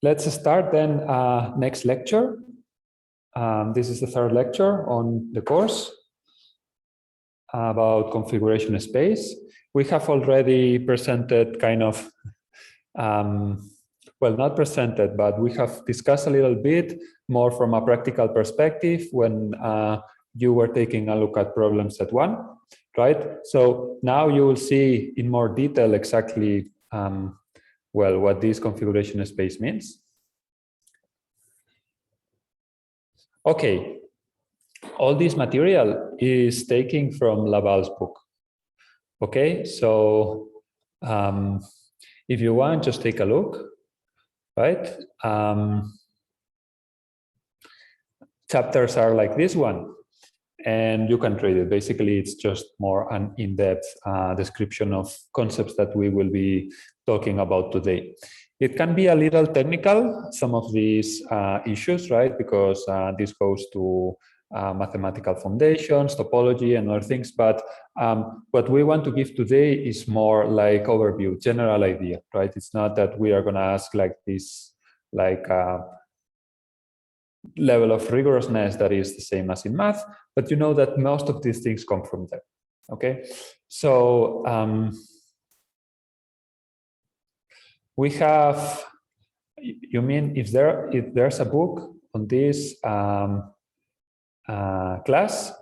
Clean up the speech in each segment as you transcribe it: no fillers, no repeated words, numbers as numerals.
Let's start then next lecture. This is the third lecture on the course about configuration space. We have already presented kind of, well, not presented, but we have discussed a little bit more from a practical perspective when you were taking a look at problem set 1, right? So now you will see in more detail exactly, well, what this configuration space means. Okay, all this material is taken from Laval's book. Okay, so if you want, just take a look, right? Chapters are like this one, and you can read it. Basically, it's just more an in-depth description of concepts that we will be talking about today. It can be a little technical, some of these issues, right? Because this goes to mathematical foundations, topology, and other things. But what we want to give today is more like overview, general idea, right? It's not that we are going to ask like this, like level of rigorousness that is the same as in math, but you know that most of these things come from there. Okay, so we have, you mean if there's a book on this class,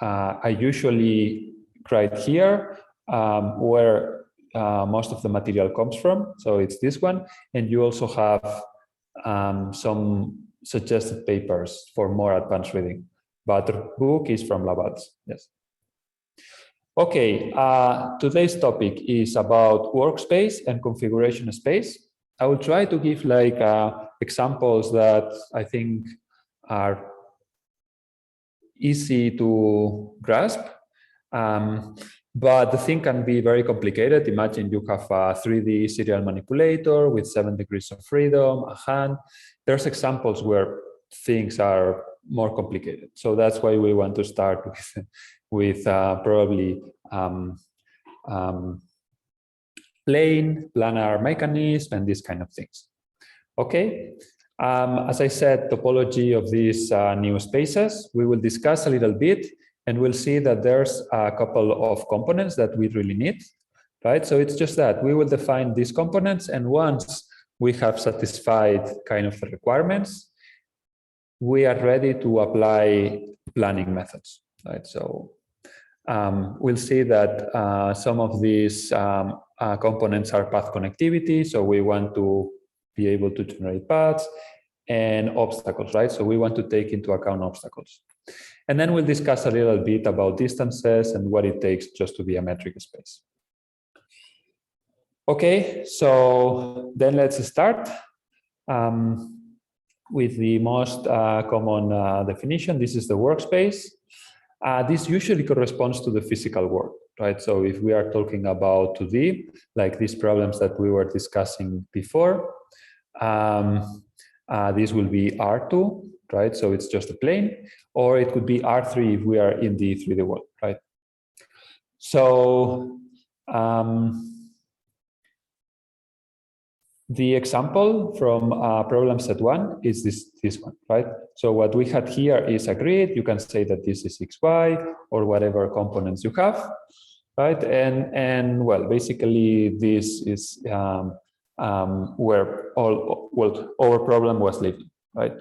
I usually write here where most of the material comes from. So it's this one, and you also have some suggested papers for more advanced reading, but the book is from Laval's. Yes. Okay, today's topic is about workspace and configuration space. I will try to give like examples that I think are easy to grasp, but the thing can be very complicated. Imagine you have a 3D serial manipulator with 7 degrees of freedom, a hand. There's examples where things are more complicated. So that's why we want to start with probably planar mechanism and these kind of things. Okay. As I said, topology of these new spaces, we will discuss a little bit, and we'll see that there's a couple of components that we really need, right? So it's just that we will define these components, and once we have satisfied kind of the requirements, we are ready to apply planning methods, right? So we'll see that some of these components are path connectivity, so we want to be able to generate paths, and obstacles, right? So we want to take into account obstacles. And then we'll discuss a little bit about distances and what it takes just to be a metric space. Okay, so then let's start with the most common definition. This is the workspace. This usually corresponds to the physical world, right? So if we are talking about 2D, like these problems that we were discussing before, this will be R2, right? So it's just a plane, or it could be R3 if we are in the 3D world, right? So the example from problem set 1 is this one, right? So what we had here is a grid. You can say that this is XY or whatever components you have, right? And well, basically this is where our problem was living, right?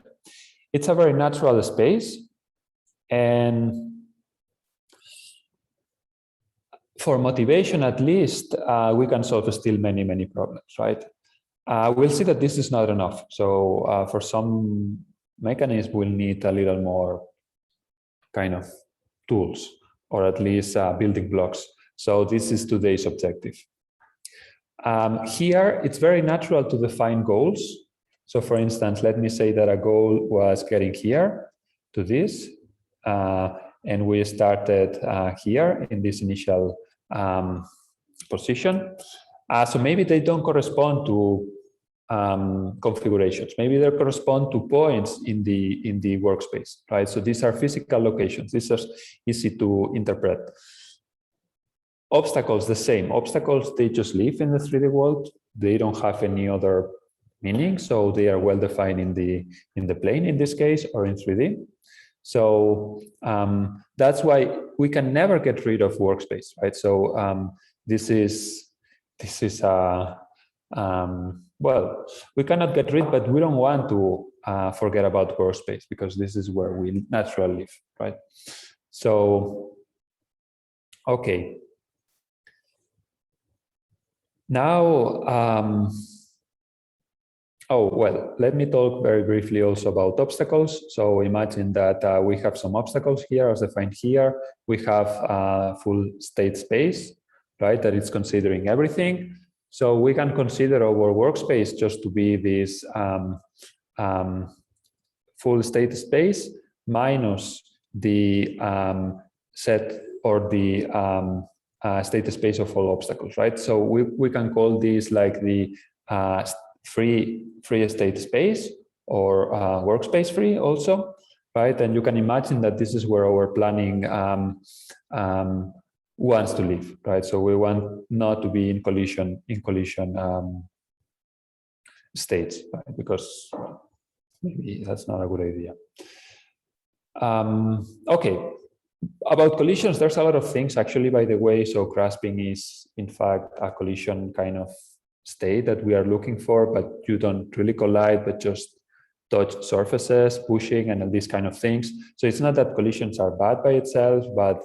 It's a very natural space, and for motivation at least, we can solve still many problems, right? We'll see that this is not enough. So for some mechanism, we'll need a little more kind of tools, or at least building blocks. So this is today's objective. Here, it's very natural to define goals. So for instance, let me say that a goal was getting here to this, and we started here in this initial position. So maybe they don't correspond to configurations. Maybe they correspond to points in the workspace, right? So these are physical locations. These are easy to interpret. Obstacles, the same. Obstacles, they just live in the 3D world. They don't have any other meaning, so they are well defined in the plane in this case, or in 3D. So that's why we can never get rid of workspace, right? So this is well, we cannot get rid, but we don't want to forget about workspace, because this is where we naturally live, right? So, okay. Now, oh, well, let me talk very briefly also about obstacles. So imagine that we have some obstacles here as defined here. We have a full state space, right, that is considering everything. So we can consider our workspace just to be this full state space minus the set or the state space of all obstacles, right? So we can call this like the free state space, or workspace free also, right? And you can imagine that this is where our planning wants to live, right? So we want not to be in collision states, right? Because maybe that's not a good idea. Okay, about collisions, there's a lot of things actually, by the way. So grasping is in fact a collision kind of state that we are looking for, but you don't really collide, but just touch surfaces, pushing, and these kind of things. So it's not that collisions are bad by itself, but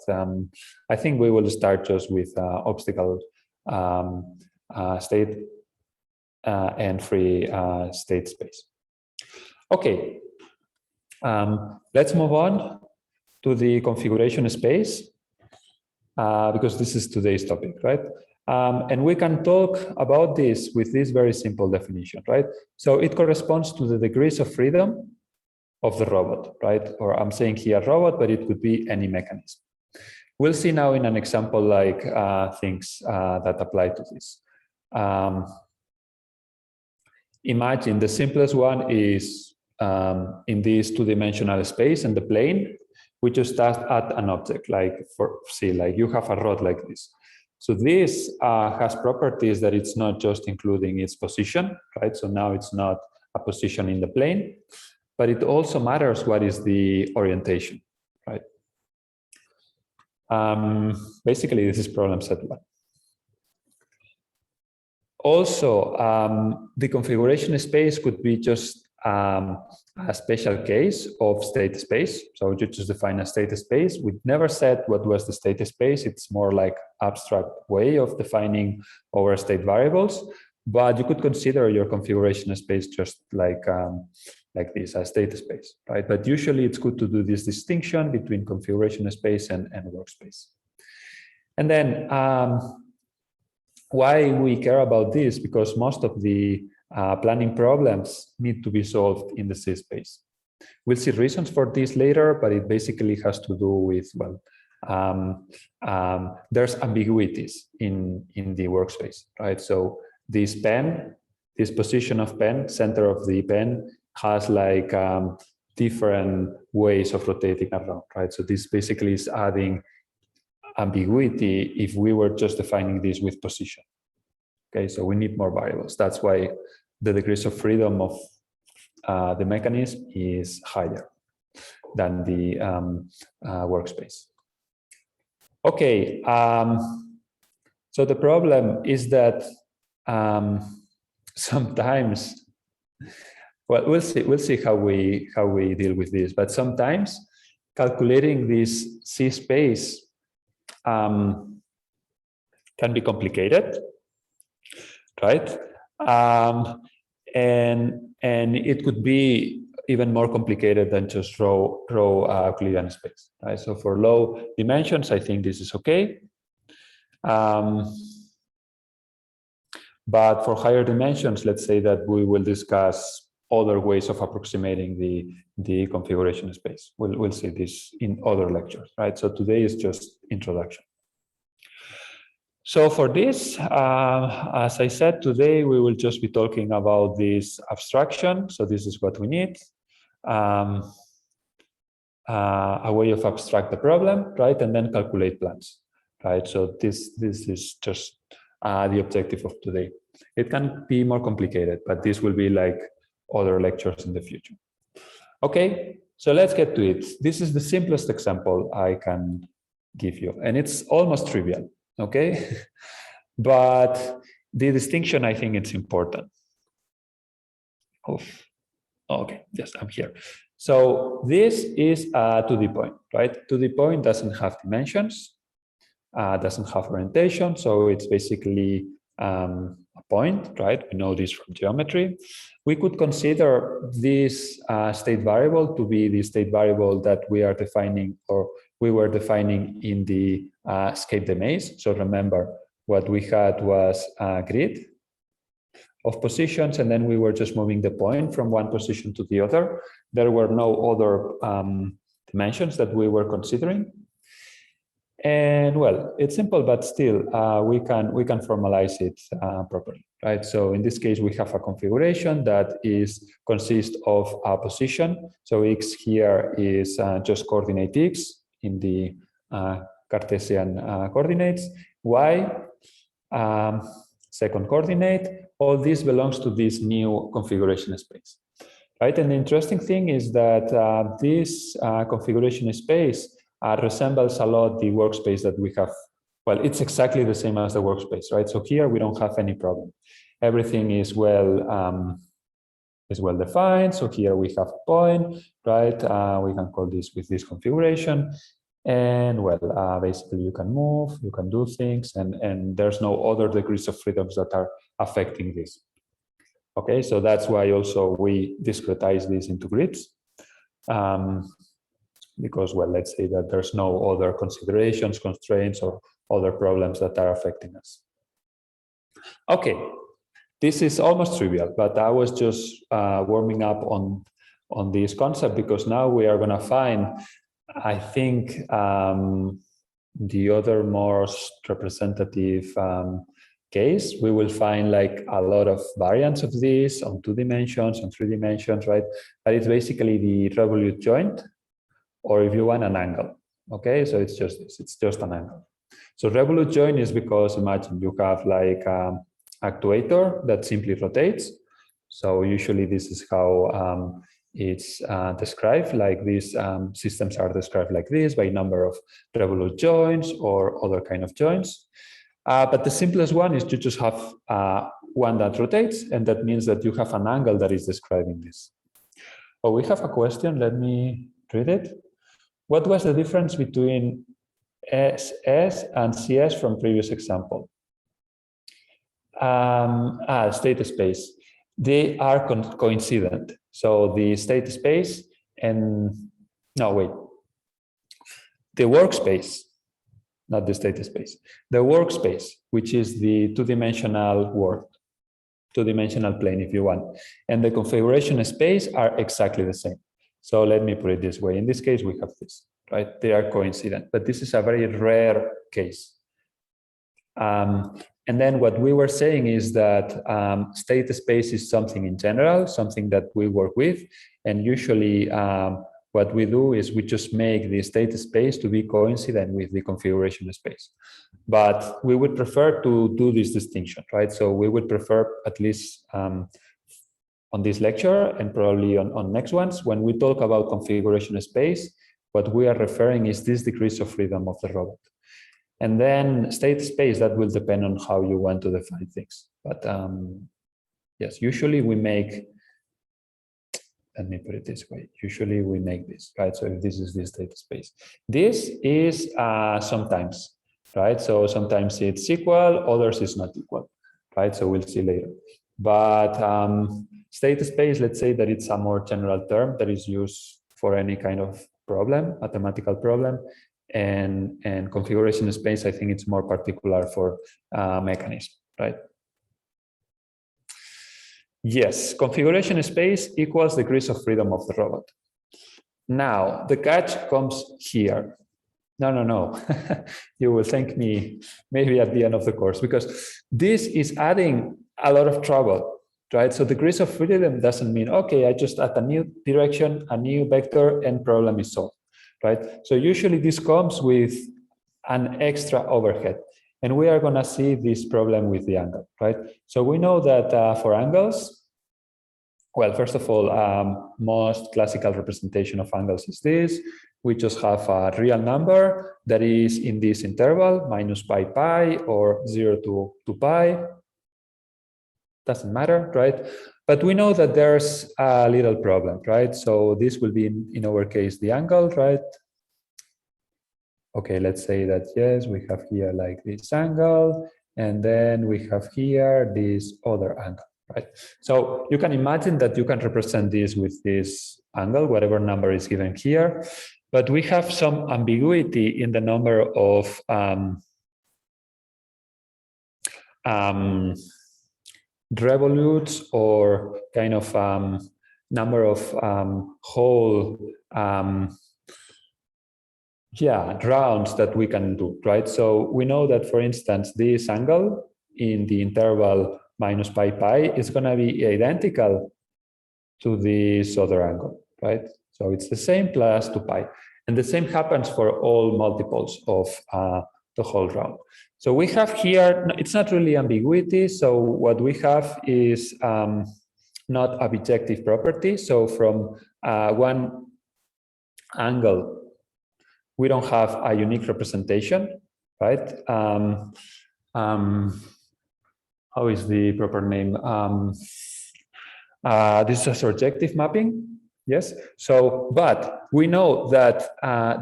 I think we will start just with obstacle state and free state space. Okay, let's move on to the configuration space, because this is today's topic, right? And we can talk about this with this very simple definition, right? So it corresponds to the degrees of freedom of the robot, right? Or I'm saying here robot, but it could be any mechanism. We'll see now in an example like things that apply to this. Imagine the simplest one is in this two-dimensional space and the plane, we just add an object, like like you have a rod like this. So this has properties that it's not just including its position, right? So now it's not a position in the plane, but it also matters what is the orientation, right? Basically, this is problem set 1. Also, the configuration space could be just a special case of state space. So you just define a state space. We never said what was the state space. It's more like abstract way of defining our state variables. But you could consider your configuration space just like this, a state space, right? But usually it's good to do this distinction between configuration space and workspace. And then why we care about this? Because most of the planning problems need to be solved in the C space. We'll see reasons for this later, but it basically has to do with, well, there's ambiguities in the workspace, right? So this pen, this position of pen, center of the pen, has like different ways of rotating around, right? So this basically is adding ambiguity if we were just defining this with position. Okay, so we need more variables. That's why the degrees of freedom of the mechanism is higher than the workspace. Okay, so the problem is that sometimes, well, we'll see how we deal with this. But sometimes calculating this C space can be complicated, right? And it could be even more complicated than just raw Euclidean space, right? So for low dimensions, I think this is okay. But for higher dimensions, let's say that we will discuss other ways of approximating the configuration space. We'll see this in other lectures, right? So today is just introduction. So for this, as I said, today we will just be talking about this abstraction. So this is what we need. A way of abstract the problem, right? And then calculate plans, right? So this is just the objective of today. It can be more complicated, but this will be like other lectures in the future. Okay, so let's get to it. This is the simplest example I can give you, and it's almost trivial, okay? But the distinction, I think it's important. Okay, yes, I'm here. So this is a 2D point, right? 2D point doesn't have dimensions, doesn't have orientation, so it's basically a point, right? We know this from geometry. We could consider this state variable to be the state variable that we are defining, or we were defining in the escape the maze. So remember, what we had was a grid of positions, and then we were just moving the point from one position to the other. There were no other dimensions that we were considering. And well, it's simple, but still we can formalize it properly, right? So in this case, we have a configuration that consists of a position. So x here is just coordinate x in the Cartesian coordinates, y second coordinate. All this belongs to this new configuration space, right? And the interesting thing is that this configuration space resembles a lot the workspace that we have. Well, it's exactly the same as the workspace, right? So here we don't have any problem. Everything is well defined. So here we have a point, right? We can call this with this configuration. And well, basically you can move, you can do things, and there's no other degrees of freedoms that are affecting this. Okay, so that's why also we discretize this into grids. Because, well, let's say that there's no other considerations, constraints, or other problems that are affecting us. Okay, this is almost trivial, but I was just warming up on this concept, because now we are going to find, I think, the other most representative case. We will find like a lot of variants of this on 2 dimensions, on 3 dimensions, right? But it's basically the revolute joint, or if you want, an angle. Okay, so it's just this, it's just an angle. So revolute joint is because, imagine you have like an actuator that simply rotates. So usually this is how it's described, like these systems are described like this, by number of revolute joints or other kind of joints. But the simplest one is to just have one that rotates, and that means that you have an angle that is describing this. Oh, we have a question, let me read it. What was the difference between SS and CS from previous example? State space. They are coincident. So the state space and, no, wait. The workspace, not the state space. The workspace, which is the 2-dimensional world, 2-dimensional plane if you want, and the configuration space are exactly the same. So let me put it this way. In this case, we have this, right? They are coincident, but this is a very rare case. And then what we were saying is that state space is something in general, something that we work with. And usually what we do is we just make the state space to be coincident with the configuration space. But we would prefer to do this distinction, right? So we would prefer, at least on this lecture and probably on next ones, when we talk about configuration space, what we are referring is this degrees of freedom of the robot. And then state space, that will depend on how you want to define things. But yes, usually we make, let me put it this way, usually we make this, right? So if this is the state space. This is sometimes, right? So sometimes it's equal, others is not equal, right? So we'll see later. But state space, let's say that it's a more general term that is used for any kind of problem, mathematical problem. And configuration space, I think it's more particular for mechanism, right? Yes, configuration space equals degrees of freedom of the robot. Now, the catch comes here. No. You will thank me maybe at the end of the course, because this is adding a lot of trouble, right? So degrees of freedom doesn't mean, okay, I just add a new direction, a new vector, and problem is solved, right? So usually this comes with an extra overhead. And we are going to see this problem with the angle, right? So we know that for angles, well, first of all, most classical representation of angles is this. We just have a real number that is in this interval, minus pi pi or 0 to pi. Doesn't matter, right? But we know that there's a little problem, right? So this will be, in our case, the angle, right? Okay, let's say that, yes, we have here like this angle, and then we have here this other angle, right? So you can imagine that you can represent this with this angle, whatever number is given here, but we have some ambiguity in the number of revolutes or kind of number of whole rounds that we can do, right? So we know that, for instance, this angle in the interval minus pi pi is going to be identical to this other angle, right? So it's the same plus 2 pi. And the same happens for all multiples of the whole round. So we have here, it's not really ambiguity. So what we have is not a bijective property. So from one angle, we don't have a unique representation, right? How is the proper name? This is a surjective mapping, yes? So, but we know that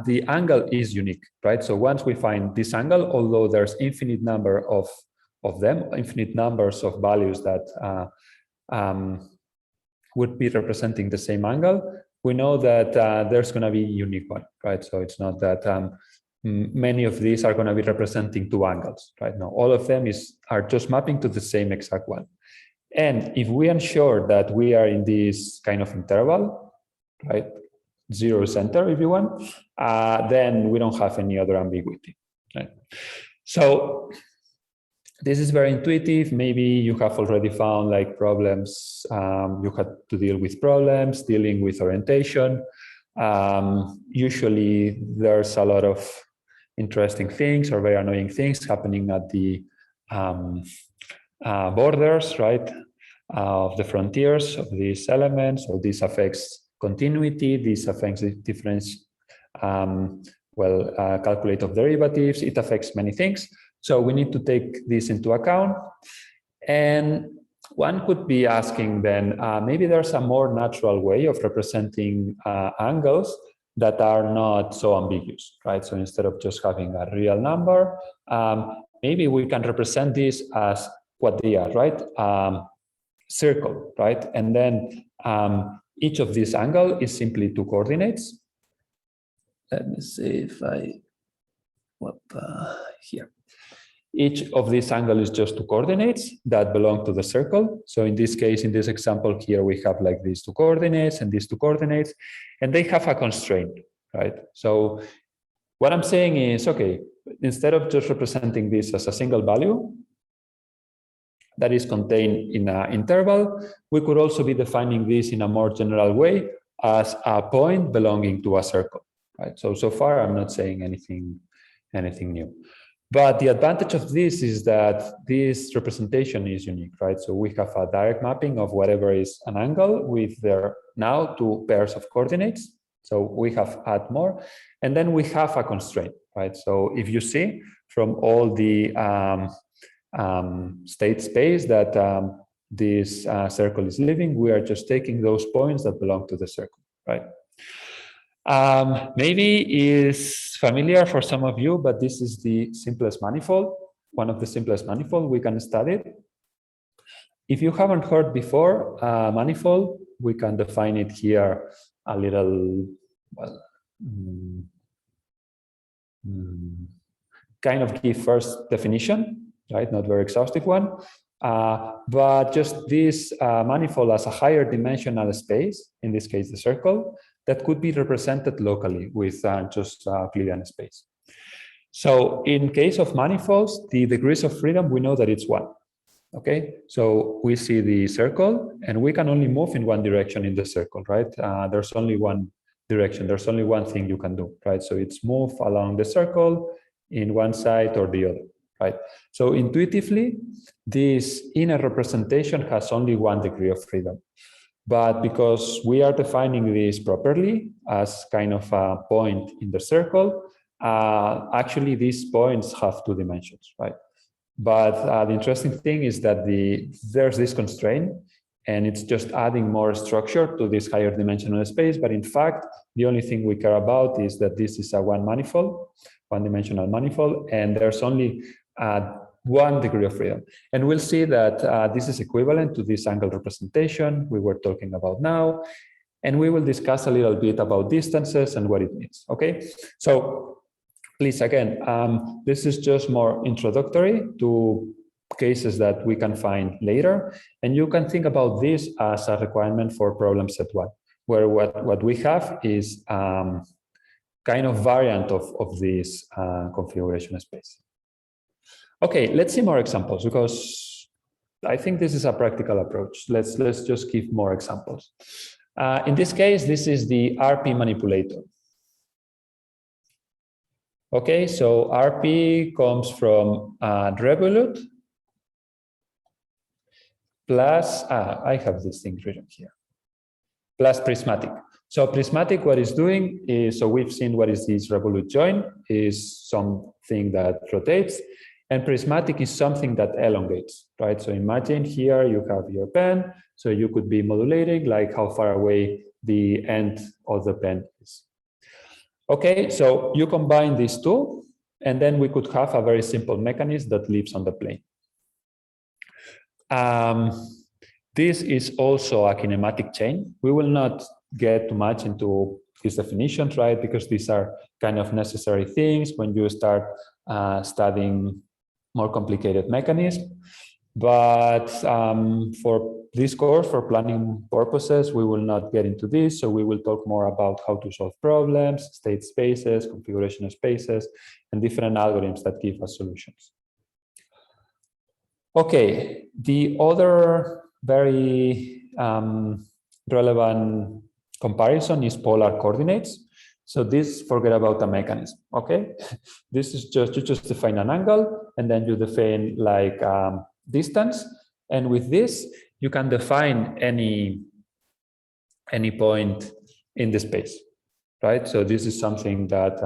the angle is unique, right? So once we find this angle, although there's infinite number of them, infinite numbers of values that would be representing the same angle, we know that there's going to be a unique one, right? So it's not that many of these are going to be representing two angles, right? No, all of them are just mapping to the same exact one. And if we ensure that we are in this kind of interval, right, zero center, if you want, then we don't have any other ambiguity, right? So this is very intuitive. Maybe you have already found like problems. You had to deal with problems, dealing with orientation. Usually there's a lot of interesting things or very annoying things happening at the borders, right, of the frontiers of these elements. So this affects continuity, this affects the difference, calculate of derivatives, it affects many things. So we need to take this into account. And one could be asking then, maybe there's a more natural way of representing angles that are not so ambiguous, right? So instead of just having a real number, maybe we can represent this as what they are, right? Circle, right? And then each of these angles is simply two coordinates. Let me see if I, here. Each of these angles is just two coordinates that belong to the circle. So in this case, in this example here, we have like these two coordinates and these two coordinates, and they have a constraint, right? So what I'm saying is, okay, instead of just representing this as a single value that is contained in an interval, we could also be defining this in a more general way as a point belonging to a circle, right? So far, I'm not saying anything new. But the advantage of this is that this representation is unique, right? So we have a direct mapping of whatever is an angle with their now two pairs of coordinates. So we have add more, and then we have a constraint, right? So if you see from all the state space that this circle is living, we are just taking those points that belong to the circle, right? Maybe is familiar for some of you, but this is the simplest manifold, one of the simplest manifold we can study. If you haven't heard before manifold, we can define it here a little, well, kind of give first definition, right? Not very exhaustive one, but just this manifold as a higher dimensional space, in this case, the circle, that could be represented locally with just Euclidean space. So in case of manifolds, the degrees of freedom, we know that it's 1. Okay, so we see the circle and we can only move in one direction in the circle, right? There's only one direction. There's only one thing you can do, right? So it's move along the circle in one side or the other. right? So intuitively, this inner representation has only 1 degree of freedom. But because we are defining this properly as kind of a point in the circle, actually these points have 2 dimensions, right? But the interesting thing is that there's this constraint, and it's just adding more structure to this higher dimensional space. But in fact, the only thing we care about is that this is a one-dimensional manifold, and there's only 1 degree of freedom. And we'll see that this is equivalent to this angle representation we were talking about now. And we will discuss a little bit about distances and what it means, okay? So please, again, this is just more introductory to cases that we can find later. And you can think about this as a requirement for problem set 1, where what we have is kind of variant of this configuration space. Okay, let's see more examples, because I think this is a practical approach. Let's just give more examples. In this case, this is the RP manipulator. Okay, so RP comes from Revolut plus, I have this thing written here, plus prismatic. So prismatic, what it's doing is, so we've seen what is this Revolut join, is something that rotates. And prismatic is something that elongates, right? So imagine here you have your pen, so you could be modulating like how far away the end of the pen is. Okay, so you combine these 2, and then we could have a very simple mechanism that lives on the plane. This is also a kinematic chain. We will not get too much into these definitions, right? Because these are kind of necessary things when you start studying more complicated mechanisms. But for this course, for planning purposes, we will not get into this. So we will talk more about how to solve problems, state spaces, configuration spaces, and different algorithms that give us solutions. Okay, the other very relevant comparison is polar coordinates. So this, forget about the mechanism, okay? This is just, you just define an angle, and then you define like distance. And with this, you can define any point in the space, right? So this is something that,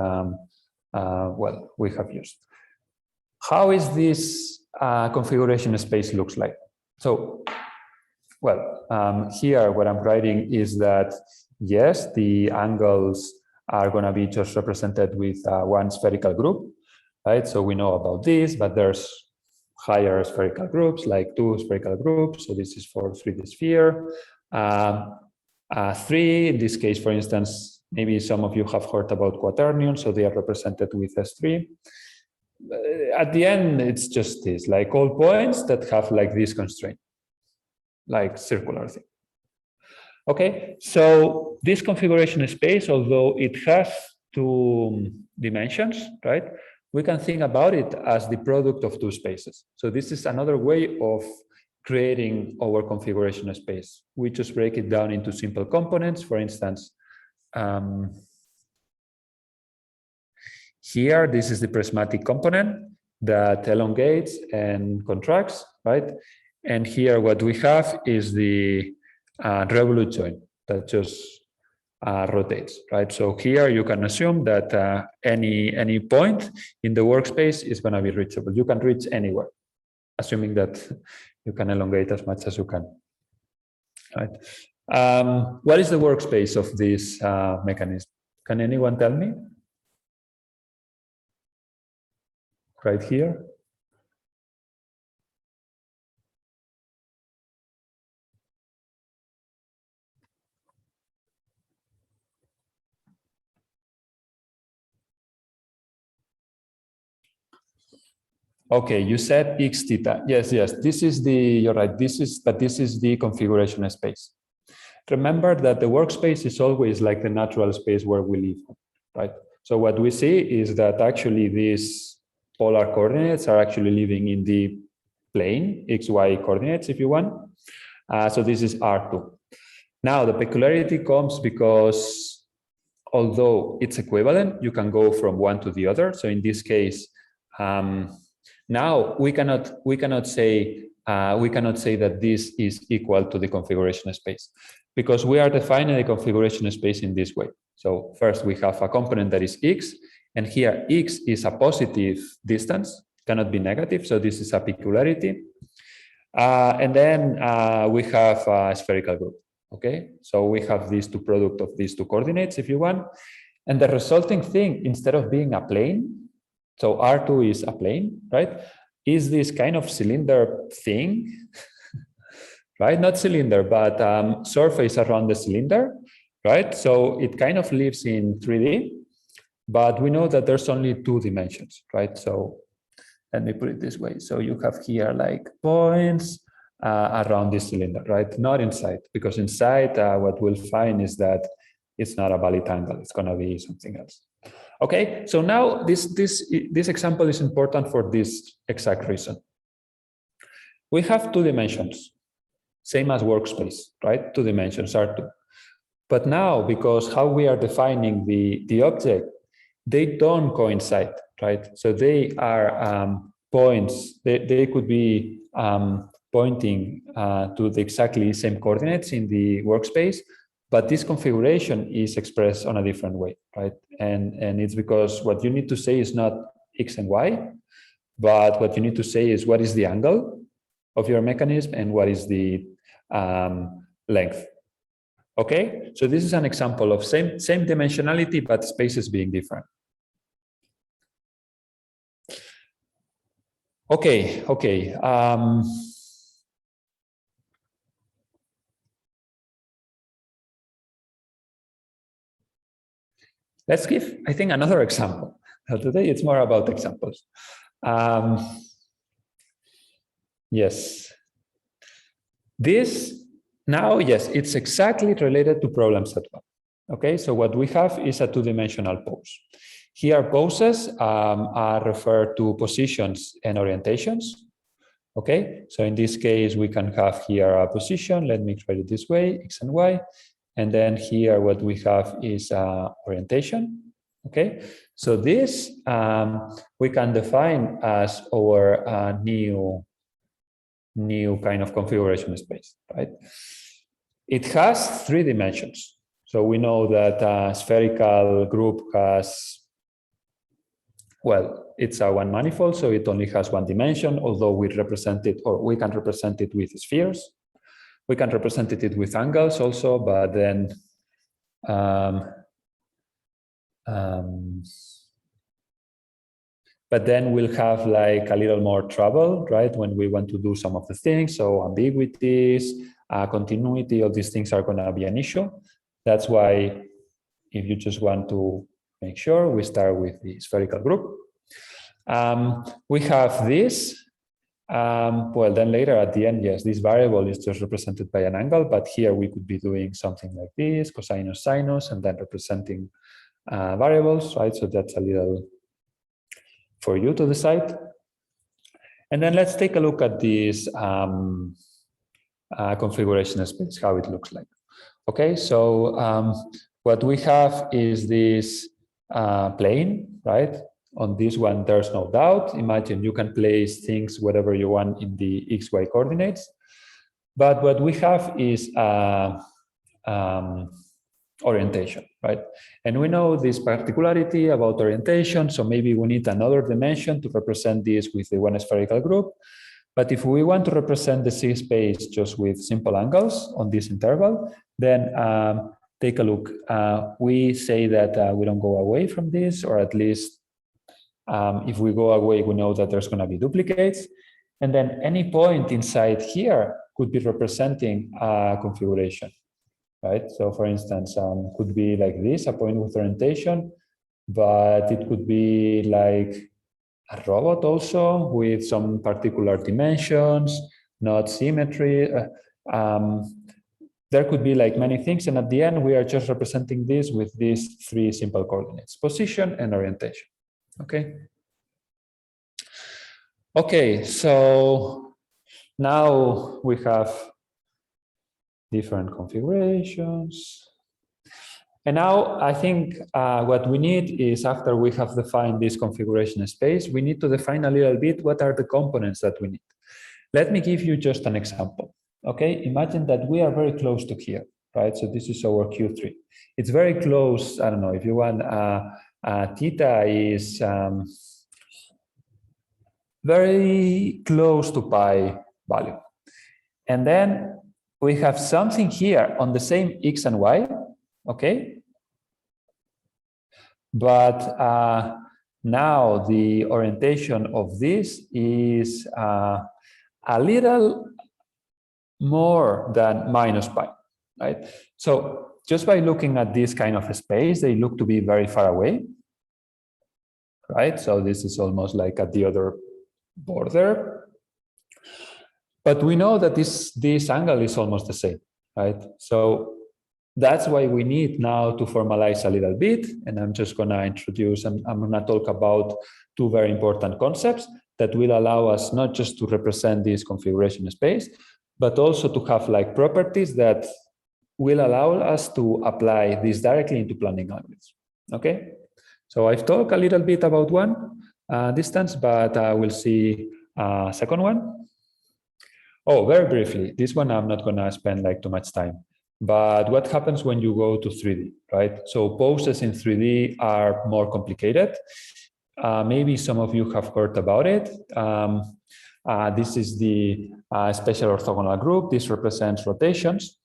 well, we have used. How is this configuration space looks like? So, well, here what I'm writing is that, yes, the angles are going to be just represented with 1 spherical group, right? So we know about this, but there's higher spherical groups, like 2 spherical groups. So this is for 3D sphere. 3, in this case, for instance, maybe some of you have heard about quaternions, so they are represented with S3. At the end, it's just this, like all points that have like this constraint, like circular thing. Okay, so this configuration space, although it has 2 dimensions, right? We can think about it as the product of 2 spaces. So this is another way of creating our configuration space. We just break it down into simple components. For instance, here, this is the prismatic component that elongates and contracts, right? And here what we have is the Revolut join that just rotates, right? So here you can assume that any point in the workspace is going to be reachable. You can reach anywhere, assuming that you can elongate as much as you can, right? What is the workspace of this mechanism? Can anyone tell me? Right here. Okay, you said x theta. Yes, yes. This is the, you're right. This is the configuration space. Remember that the workspace is always like the natural space where we live, right? So what we see is that actually these polar coordinates are actually living in the plane, XY coordinates, if you want. So this is R2. Now the peculiarity comes because although it's equivalent, you can go from one to the other. So in this case, now we cannot say that this is equal to the configuration space, because we are defining the configuration space in this way. So first we have a component that is x, and here x is a positive distance, cannot be negative, so this is a peculiarity. And then we have a spherical group. Okay, so we have these two product of these two coordinates, if you want, and the resulting thing, instead of being a plane, so R2 is a plane, right, is this kind of cylinder thing, right? Not cylinder, but surface around the cylinder, right? So it kind of lives in 3D, but we know that there's only 2 dimensions, right? So let me put it this way. So you have here like points around this cylinder, right? Not inside, because inside what we'll find is that it's not a valid angle. It's going to be something else. Okay, so now this example is important for this exact reason. We have 2 dimensions, same as Workspace, right? 2 dimensions are 2. But now, because how we are defining the object, they don't coincide, right? So they are points. They could be pointing to the exactly same coordinates in the Workspace, but this configuration is expressed on a different way, right? And it's because what you need to say is not x and y, but what you need to say is what is the angle of your mechanism and what is the length. Okay, so this is an example of same dimensionality, but spaces being different. Okay. Let's give, I think, another example. Today it's more about examples. Yes. This now, yes, it's exactly related to problem set 1. Okay, so what we have is a 2-dimensional pose. Here, poses are referred to positions and orientations. Okay, so in this case, we can have here a position. Let me write it this way, x and y. And then here, what we have is orientation. Okay, so this we can define as our new kind of configuration space, right? It has 3 dimensions. So we know that a spherical group has, well, it's a 1 manifold, so it only has 1 dimension, although we represent it, or we can represent it with spheres. We can represent it with angles also, but then we'll have like a little more trouble, right, when we want to do some of the things. So ambiguities, continuity, all these things are going to be an issue. That's why if you just want to make sure, we start with the spherical group. We have this. Well, then later at the end, yes, this variable is just represented by an angle, but here we could be doing something like this, cosinus, sinus, and then representing variables, right? So that's a little for you to decide. And then let's take a look at this configuration space, how it looks like. Okay, so what we have is this plane, right? On this one, there's no doubt. Imagine you can place things whatever you want in the XY coordinates. But what we have is orientation, right? And we know this particularity about orientation, so maybe we need another dimension to represent this with the 1 spherical group. But if we want to represent the C space just with simple angles on this interval, then take a look. We say that we don't go away from this, or at least if we go away, we know that there's going to be duplicates. And then any point inside here could be representing a configuration, right? So for instance, could be like this, a point with orientation, but it could be like a robot also with some particular dimensions, not symmetry. There could be like many things. And at the end, we are just representing this with these 3 simple coordinates, position and orientation. Okay. Okay, so now we have different configurations. And now I think what we need is, after we have defined this configuration space, we need to define a little bit what are the components that we need. Let me give you just an example. Okay, imagine that we are very close to here, right? So this is our Q3. It's very close. I don't know if you want. Theta is very close to pi value, and then we have something here on the same x and y. Okay, but now the orientation of this is a little more than minus pi, right? So just by looking at this kind of space, they look to be very far away, right? So this is almost like at the other border. But we know that this angle is almost the same, right? So that's why we need now to formalize a little bit. And I'm just going to introduce, I'm going to talk about two very important concepts that will allow us not just to represent this configuration space, but also to have like properties that will allow us to apply this directly into planning algorithms. Okay, so I've talked a little bit about one distance, but we'll see a second one. Oh, very briefly, this one I'm not going to spend like too much time. But what happens when you go to 3D, right? So poses in 3D are more complicated. Maybe some of you have heard about it. This is the special orthogonal group. This represents rotations,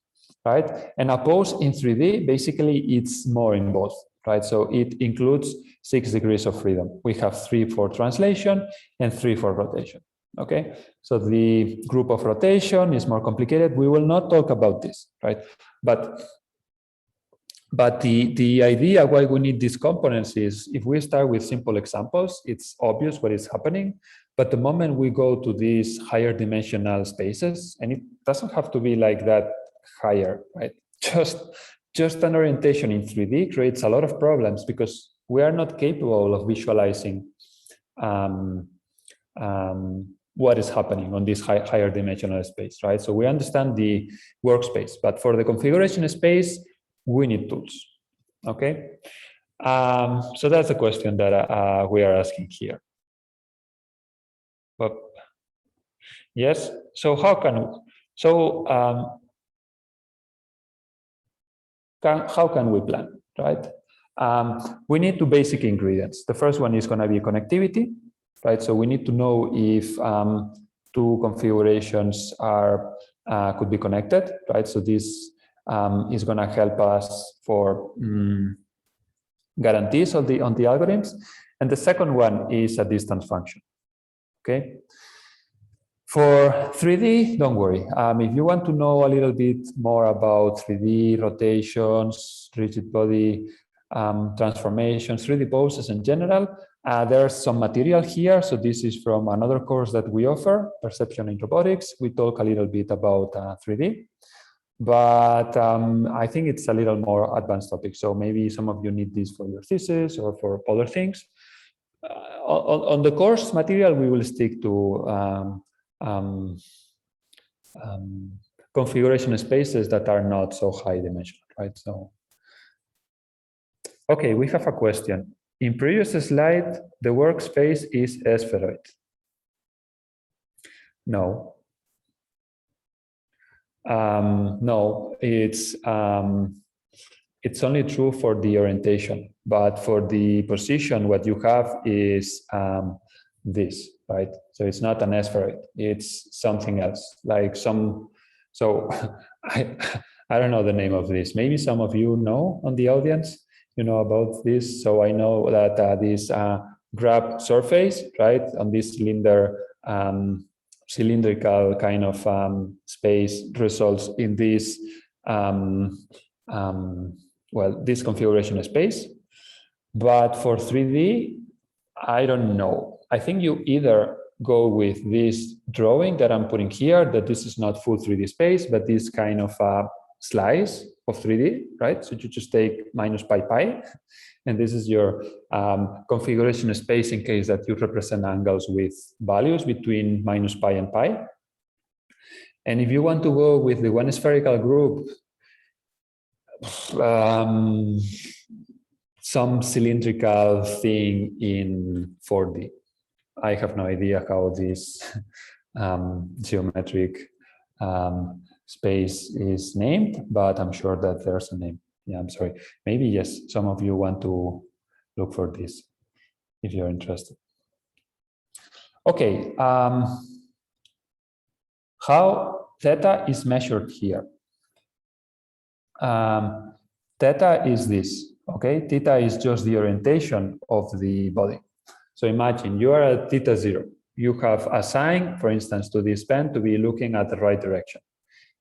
right? And a pose in 3D, basically, it's more involved, right? So it includes 6 degrees of freedom. We have 3 for translation and 3 for rotation. Okay, so the group of rotation is more complicated. We will not talk about this, right? But the idea why we need these components is, if we start with simple examples, it's obvious what is happening. But the moment we go to these higher dimensional spaces, and it doesn't have to be like that higher, right? Just an orientation in 3D creates a lot of problems because we are not capable of visualizing what is happening on this higher dimensional space, right? So we understand the workspace, but for the configuration space, we need tools, okay? So that's the question that we are asking here. But yes, so how can we plan, right? We need two basic ingredients. The first one is going to be connectivity, right? So we need to know if two configurations could be connected, right? So this is going to help us for guarantees on the algorithms. And the second one is a distance function. Okay. For 3D, don't worry. If you want to know a little bit more about 3D rotations, rigid body transformations, 3D poses in general, there's some material here. So this is from another course that we offer, Perception in Robotics. We talk a little bit about 3D, but I think it's a little more advanced topic. So maybe some of you need this for your thesis or for other things. On the course material, we will stick to configuration spaces that are not so high dimensional, right? So, okay, we have a question. In previous slide, the workspace is spheroid. No. No, it's only true for the orientation, but for the position, what you have is this, right? So it's not an spheroid, it's something else, like so I don't know the name of this. Maybe some of you know on the audience, you know about this. So I know that this grab surface, right, on this cylindrical kind of space results in this this configuration space. But for 3D, I don't know. I think you either go with this drawing that I'm putting here, that this is not full 3D space, but this kind of slice of 3D, right? So you just take minus pi, and this is your configuration space in case that you represent angles with values between minus pi and pi. And if you want to go with the one spherical group, some cylindrical thing in 4D. I have no idea how this geometric space is named, but I'm sure that there's a name. Yeah, I'm sorry. Maybe yes, some of you want to look for this if you're interested. Okay, how theta is measured here? Theta is this, okay? Theta is just the orientation of the body. So imagine you are at theta 0. You have assigned, for instance, to this pen to be looking at the right direction.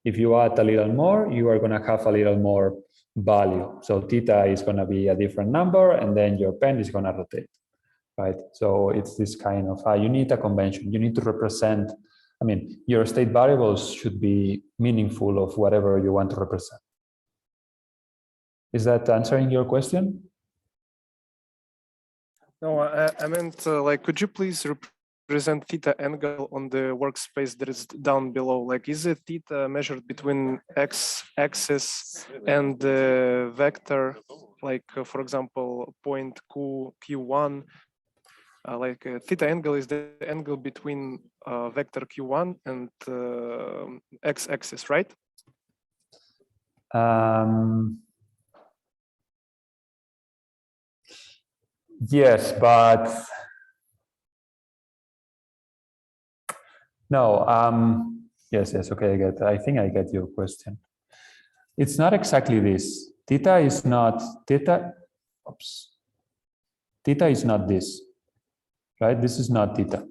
If you add a little more, you are going to have a little more value. So theta is going to be a different number, and then your pen is going to rotate, right? So it's this kind of, you need a convention. You need to represent, I mean, your state variables should be meaningful of whatever you want to represent. Is that answering your question? No, I meant like, could you please represent theta angle on the workspace that is down below? Like, is it theta measured between x-axis and the vector? Like, for example, point Q1. Like theta angle is the angle between vector Q1 and x-axis, right? Yes, but no. Yes, okay, I get. I think I get your question. It's not exactly this. Theta is not theta. Oops. Theta is not this, right? This is not theta.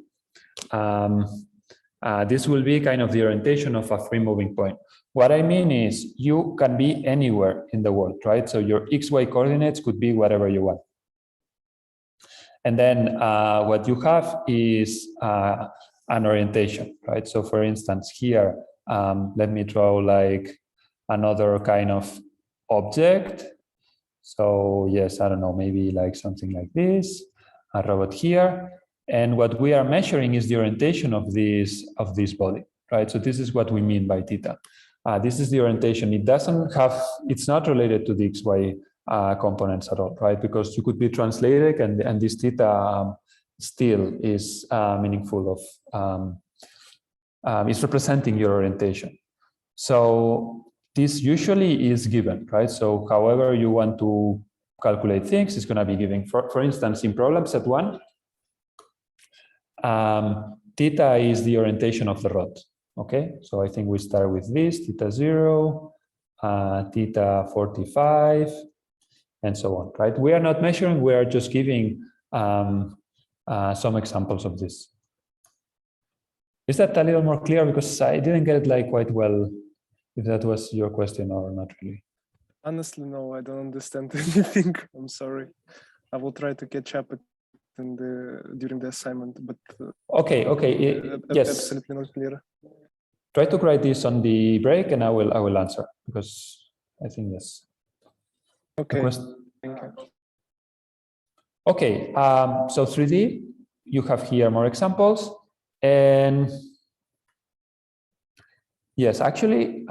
This will be kind of the orientation of a free moving point. What I mean is you can be anywhere in the world, right? So your XY coordinates could be whatever you want. And then what you have is an orientation, right? So for instance, here, let me draw like another kind of object. So yes, I don't know, maybe like something like this, a robot here. And what we are measuring is the orientation of this body, right? So this is what we mean by theta. This is the orientation. It doesn't have, it's not related to the XY components at all, right? Because you could be translated, and this theta still is meaningful of, it's representing your orientation. So this usually is given, right? So however you want to calculate things, it's going to be given. For instance, in problem set 1, theta is the orientation of the rod. Okay, so I think we start with this, theta 0, theta 45, and so on, right? We are not measuring, we are just giving some examples of this. Is that a little more clear? Because I didn't get it like quite well, if that was your question or not really. Honestly, no, I don't understand anything. I'm sorry. I will try to catch up during the assignment, but okay, yes, absolutely not clear. Try to write this on the break, and I will answer, because I think yes. Okay. Thank you. Okay, so 3D, you have here more examples, and yes, actually,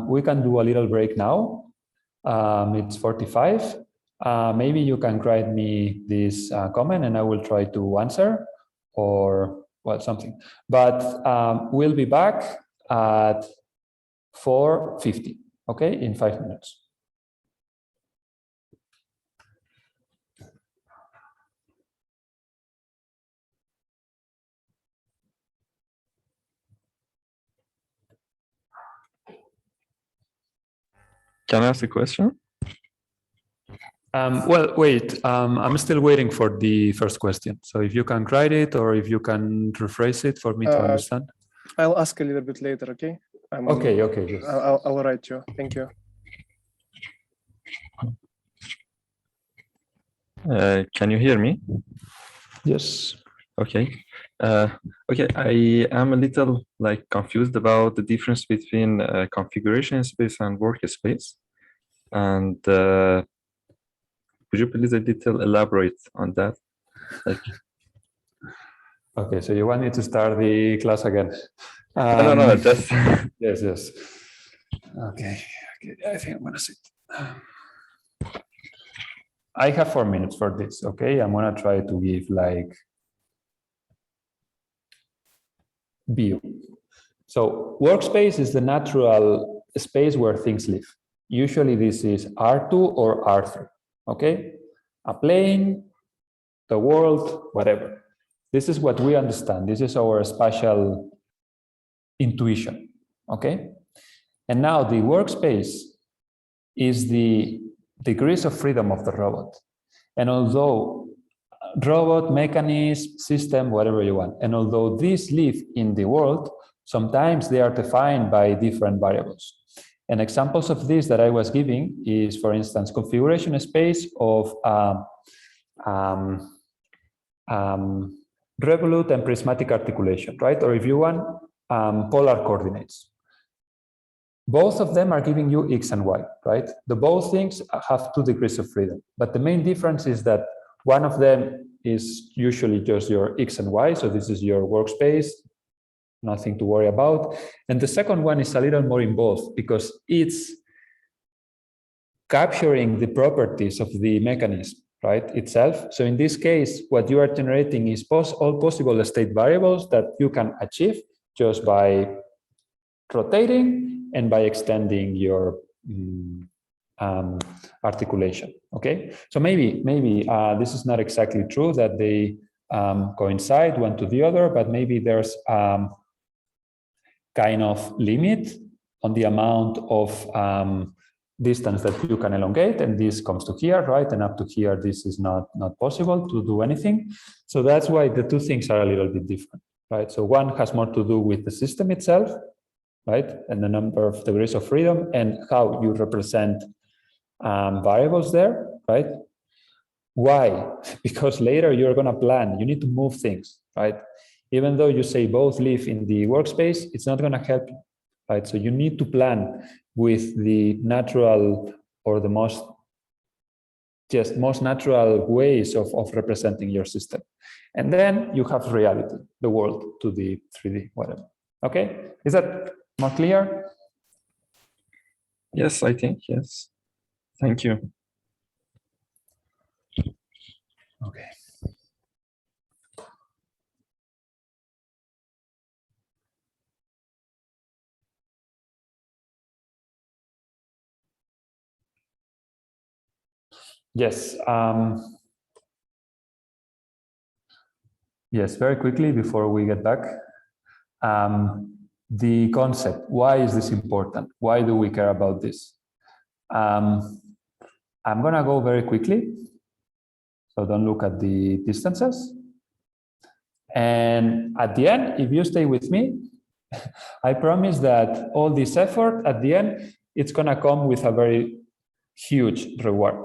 we can do a little break now. It's 45. Maybe you can write me this comment, and I will try to answer, or well, something. But we'll be back at 4:50, okay, in 5 minutes. Can I ask a question? Well, wait, I'm still waiting for the first question. So if you can write it, or if you can rephrase it for me to understand. I'll ask a little bit later, okay? Okay, yes. I'll write you. Thank you. Can you hear me? Yes. Okay. Okay, I am a little like confused about the difference between configuration space and workspace. And could you please a little elaborate on that? Like, okay, so you want me to start the class again? No, just yes. Okay, I think I'm gonna sit. I have 4 minutes for this, okay? I'm gonna try to give like view. So workspace is the natural space where things live. Usually this is R2 or R3, okay? A plane, the world, whatever. This is what we understand. This is our spatial intuition, okay? And now the workspace is the degrees of freedom of the robot. And although robot, mechanism, system, whatever you want, and although these live in the world, sometimes they are defined by different variables. And examples of this that I was giving is, for instance, configuration space of revolute and prismatic articulation, right? Or if you want, polar coordinates. Both of them are giving you X and Y, right? The both things have 2 degrees of freedom, but the main difference is that one of them is usually just your X and Y, so this is your workspace, nothing to worry about. And the second one is a little more involved because it's capturing the properties of the mechanism, right, itself. So in this case, what you are generating is all possible state variables that you can achieve just by rotating and by extending your articulation, okay? So maybe this is not exactly true that they coincide one to the other, but maybe there's kind of limit on the amount of distance that you can elongate, and this comes to here, right? And up to here, this is not possible to do anything. So that's why the 2 things are a little bit different, right? So one has more to do with the system itself, right? And the number of degrees of freedom and how you represent variables there, right? Why? Because later you're going to plan, you need to move things, right? Even though you say both live in the workspace, it's not going to help you, right? So you need to plan with the natural or the most natural ways of representing your system. And then you have reality, the world to the 3D, whatever. Okay, is that more clear? Yes, I think, yes. Thank you. Okay. Yes. Yes, very quickly before we get back. The concept, why is this important? Why do we care about this? I'm gonna go very quickly, so don't look at the distances. And at the end, if you stay with me, I promise that all this effort at the end, it's gonna come with a very huge reward,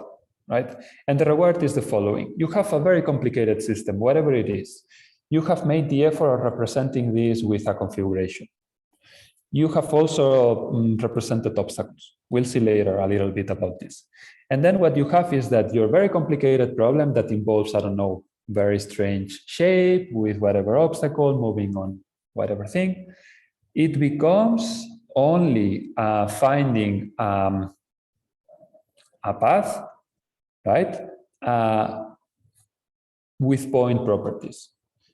right? And the reward is the following. You have a very complicated system, whatever it is. You have made the effort of representing this with a configuration. You have also represented obstacles. We'll see later a little bit about this. And then what you have is that your very complicated problem that involves, I don't know, very strange shape with whatever obstacle, moving on whatever thing, it becomes only finding a path, right, with point properties.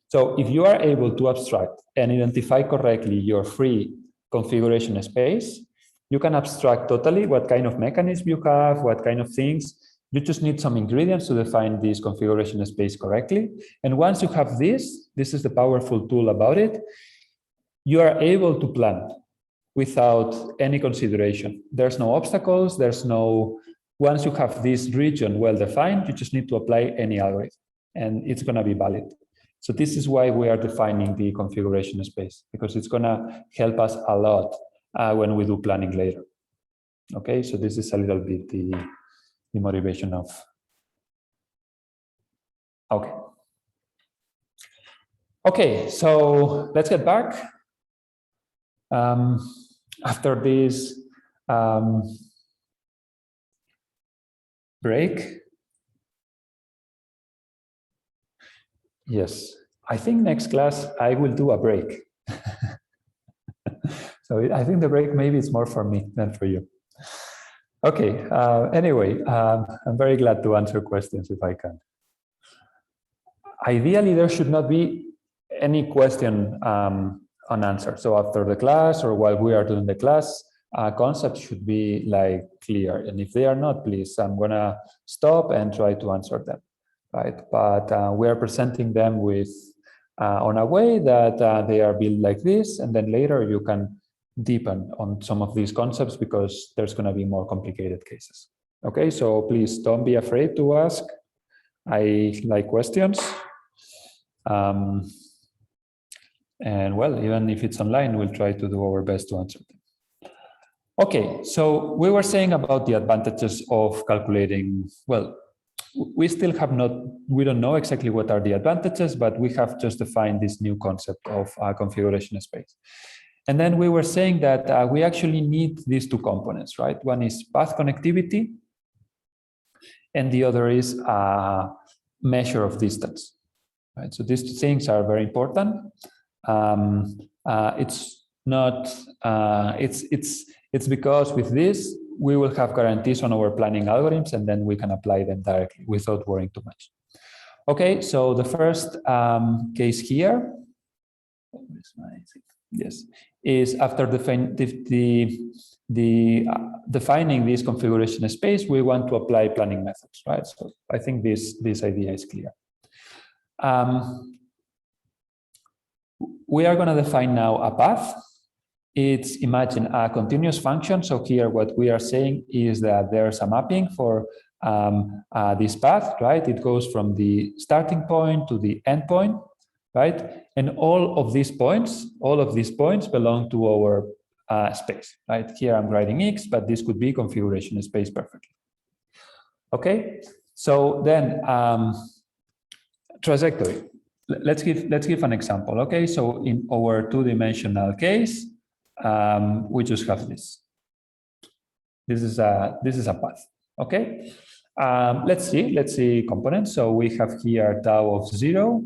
So if you are able to abstract and identify correctly your free configuration space, you can abstract totally what kind of mechanism you have, what kind of things. You just need some ingredients to define this configuration space correctly. And once you have this is the powerful tool about it, you are able to plan without any consideration. There's no obstacles, once you have this region well defined, you just need to apply any algorithm and it's gonna be valid. So this is why we are defining the configuration space, because it's gonna help us a lot when we do planning later. Okay, so this is a little bit the motivation of. Okay. Okay, so let's get back. After this break. Yes, I think next class I will do a break. So I think the break maybe it's more for me than for you. Okay. Anyway, I'm very glad to answer questions if I can. Ideally, there should not be any question unanswered. So after the class or while we are doing the class, concepts should be like clear. And if they are not, please, I'm gonna stop and try to answer them, right? But we are presenting them with on a way that they are built like this, and then later you can deepen on some of these concepts because there's gonna be more complicated cases. Okay, so please don't be afraid to ask. I like questions. And well, even if it's online, we'll try to do our best to answer them. Okay, so we were saying about the advantages of calculating, well, we still have not, we don't know exactly what are the advantages, but we have just defined this new concept of configuration space. And then we were saying that we actually need these two components, right? One is path connectivity, and the other is measure of distance. Right, so these two things are very important. It's not. It's because with this we will have guarantees on our planning algorithms, and then we can apply them directly without worrying too much. Okay, so the first case here, yes, is after defining this configuration space, we want to apply planning methods, right? So I think this idea is clear. We are going to define now a path. It's, imagine, a continuous function. So here what we are saying is that there's a mapping for this path, right? It goes from the starting point to the end point, right? And all of these points belong to our space, right? Here I'm writing X, but this could be configuration space perfectly. Okay, so then trajectory. Let's give an example. Okay, so in our two-dimensional case, we just have this. This is a path. Okay, let's see components. So we have here tau of 0,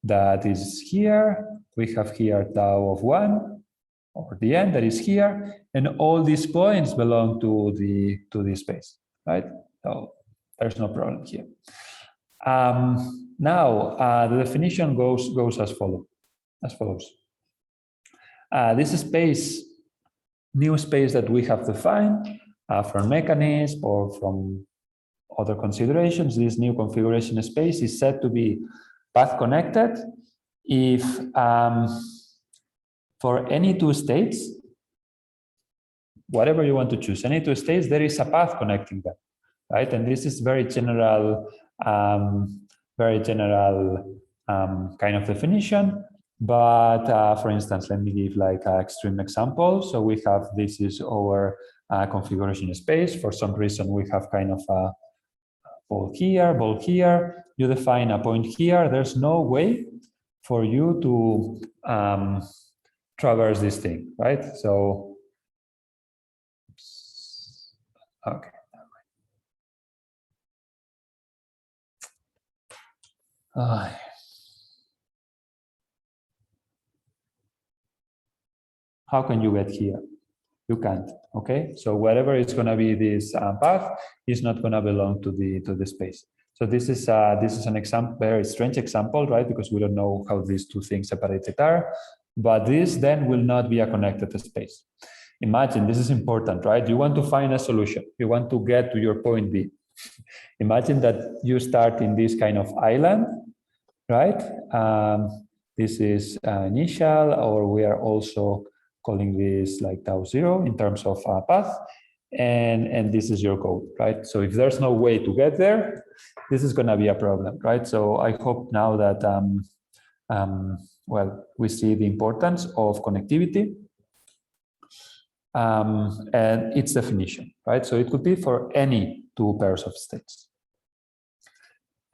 that is here. We have here tau of 1, or the end, that is here, and all these points belong to the space, right? So there's no problem here. Now the definition goes as follows. This space, new space that we have defined from mechanism or from other considerations, this new configuration space is said to be path connected if for any two states, whatever you want to choose, any two states, there is a path connecting them, right? And this is very general kind of definition. But for instance, let me give like an extreme example. So we have, this is our configuration space. For some reason, we have kind of a ball here. You define a point here. There's no way for you to traverse this thing, right? So, okay. How can you get here? You can't. Okay, so whatever is going to be this path is not going to belong to the space. So this is an example, very strange example, right? Because we don't know how these two things separated are. But this then will not be a connected space. Imagine, this is important, right? You want to find a solution. You want to get to your point B. Imagine that you start in this kind of island, right? This is initial, or we are also calling this like tau 0 in terms of path, and this is your code, right? So if there's no way to get there, this is going to be a problem, right? So I hope now that well, we see the importance of connectivity and its definition, right? So it could be for any two pairs of states.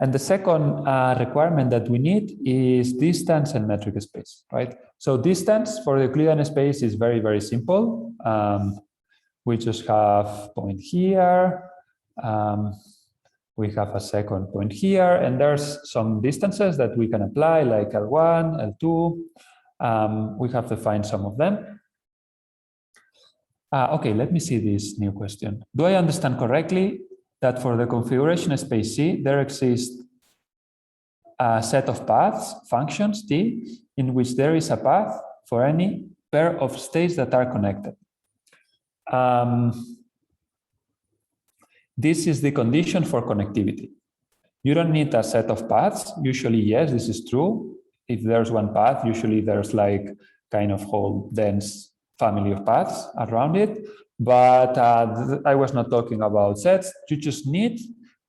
And the second requirement that we need is distance and metric space, right? So distance for the Euclidean space is very, very simple. We just have point here. We have a second point here, and there's some distances that we can apply, like L1, L2. We have to find some of them. Okay, let me see this new question. Do I understand correctly that for the configuration space C, there exists a set of paths, functions, T, in which there is a path for any pair of states that are connected? This is the condition for connectivity. You don't need a set of paths. Usually, yes, this is true. If there's one path, usually there's like kind of whole dense family of paths around it. But I was not talking about sets. You just need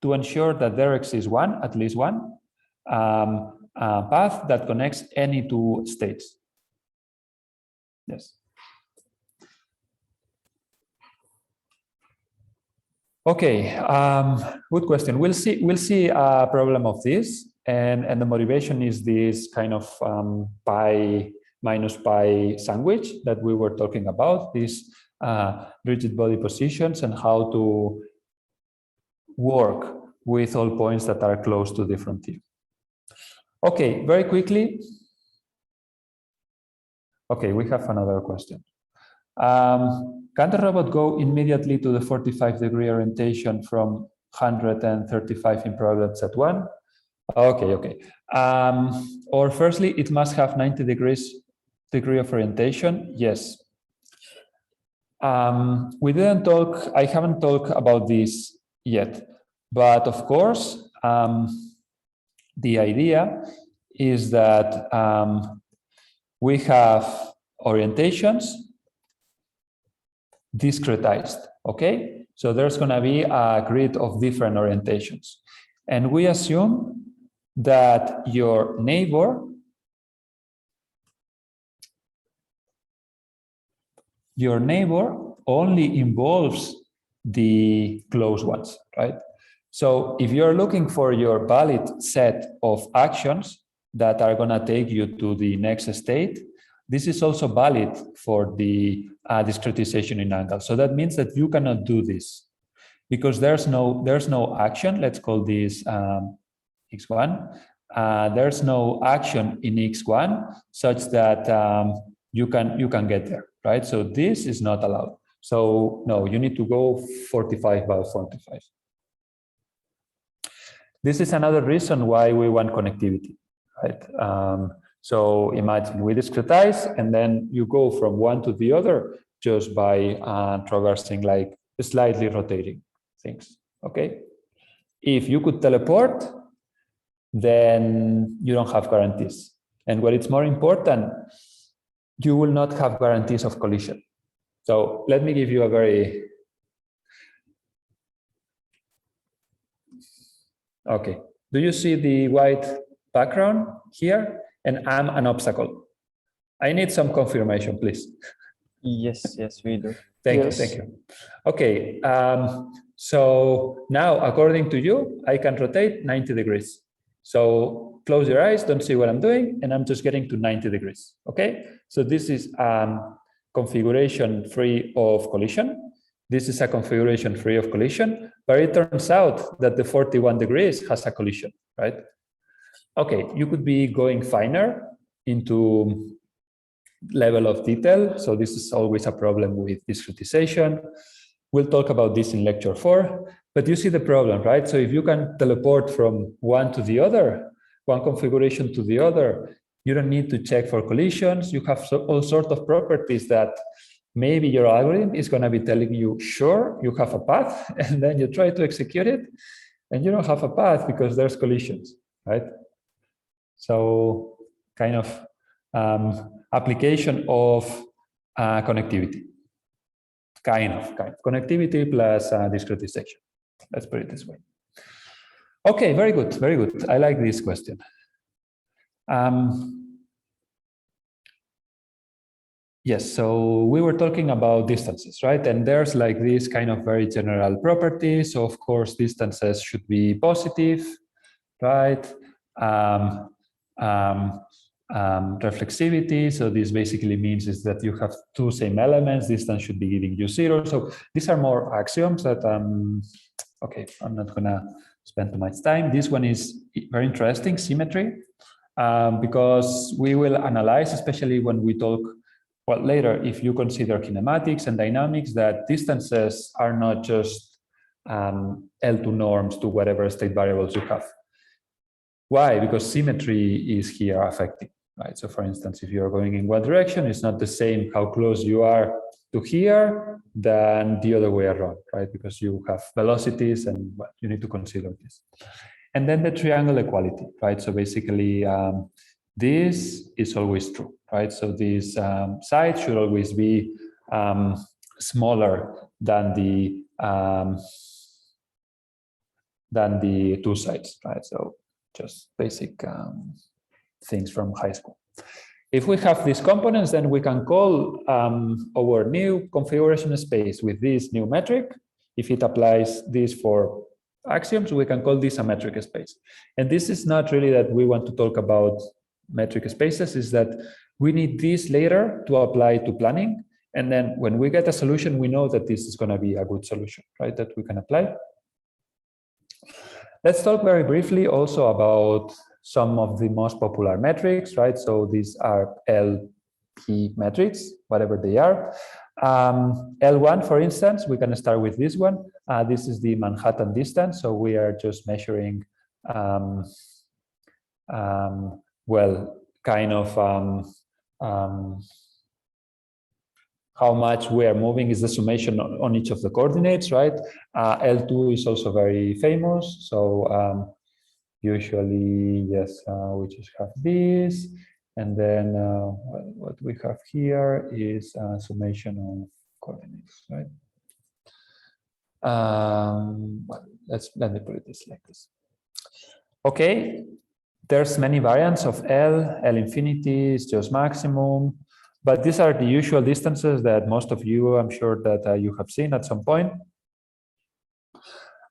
to ensure that there exists one, at least one, path that connects any two states. Yes. Okay, good question. We'll see a problem of this, and the motivation is this kind of pi minus pi sandwich that we were talking about, these rigid body positions and how to work with all points that are close to different T. Okay, very quickly. Okay, we have another question. Can the robot go immediately to the 45-degree orientation from 135 in probability set 1? Okay. Or firstly, it must have 90 degree of orientation. Yes. We didn't talk, I haven't talked about this yet, but of course, the idea is that we have orientations discretized, okay? So there's gonna be a grid of different orientations. And we assume that your neighbor only involves the close ones, right? So if you're looking for your valid set of actions that are gonna take you to the next state, this is also valid for the discretization in angle. So that means that you cannot do this because there's no action. Let's call this x1. There's no action in x1 such that you can get there, right? So this is not allowed. So no, you need to go 45 by 45. This is another reason why we want connectivity, right? So imagine we discretize and then you go from one to the other just by traversing, like slightly rotating things, okay? If you could teleport, then you don't have guarantees. And what is more important, you will not have guarantees of collision. So let me give you a very... Okay, do you see the white background here? And I'm an obstacle. I need some confirmation, please. Yes, we do. Thank you. Okay, so now according to you, I can rotate 90 degrees. So close your eyes, don't see what I'm doing, and I'm just getting to 90 degrees, okay? So this is configuration free of collision. This is a configuration free of collision, but it turns out that the 41 degrees has a collision, right? Okay, you could be going finer into level of detail. So this is always a problem with discretization. We'll talk about this in lecture 4, but you see the problem, right? So if you can teleport from one to the other, one configuration to the other, you don't need to check for collisions. You have all sorts of properties that maybe your algorithm is going to be telling you, sure, you have a path, and then you try to execute it, and you don't have a path because there's collisions, right? So kind of application of connectivity, kind of connectivity plus discretization. Let's put it this way. Okay, very good. I like this question. Yes, so we were talking about distances, right? And there's like this kind of very general property. So of course, distances should be positive, right? Reflexivity. So this basically means is that you have two same elements. Distance should be giving you 0. So these are more axioms that okay, I'm not gonna spend too much time. This one is very interesting, symmetry, because we will analyze, especially when we talk well, later, if you consider kinematics and dynamics, that distances are not just L2 norms to whatever state variables you have. Why? Because symmetry is here affecting, right? So for instance, if you're going in one direction, it's not the same how close you are to here than the other way around, right? Because you have velocities and well, you need to consider this. And then the triangle equality, right? So basically, this is always true, right? So this side should always be smaller than the two sides, right? So just basic things from high school. If we have these components, then we can call our new configuration space with this new metric. If it applies this for axioms, we can call this a metric space. And this is not really that we want to talk about metric spaces, is that we need this later to apply to planning. And then when we get a solution, we know that this is going to be a good solution, right, that we can apply. Let's talk very briefly also about some of the most popular metrics, right? So these are LP metrics, whatever they are. L1, for instance, we can start with this one. This is the Manhattan distance. So we are just measuring, well, kind of how much we are moving is the summation on each of the coordinates, right? L2 is also very famous. So usually, yes, we just have this. And then what we have here is summation of coordinates, right? Well, let me put it this like this. Okay, there's many variants of L infinity is just maximum. But these are the usual distances that most of you, I'm sure that you have seen at some point.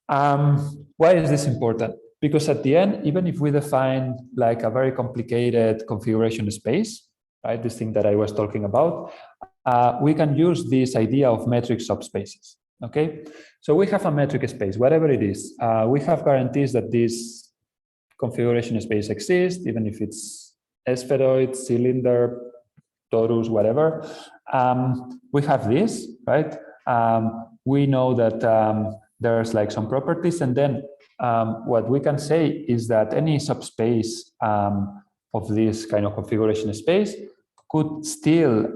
Why is this important? Because at the end, even if we define like a very complicated configuration space, right, this thing that I was talking about, we can use this idea of metric subspaces, okay? So we have a metric space, whatever it is. We have guarantees that this configuration space exists, even if it's spheroid, cylinder, torus, whatever. We have this, right? We know that there's like some properties, and then what we can say is that any subspace of this kind of configuration space could still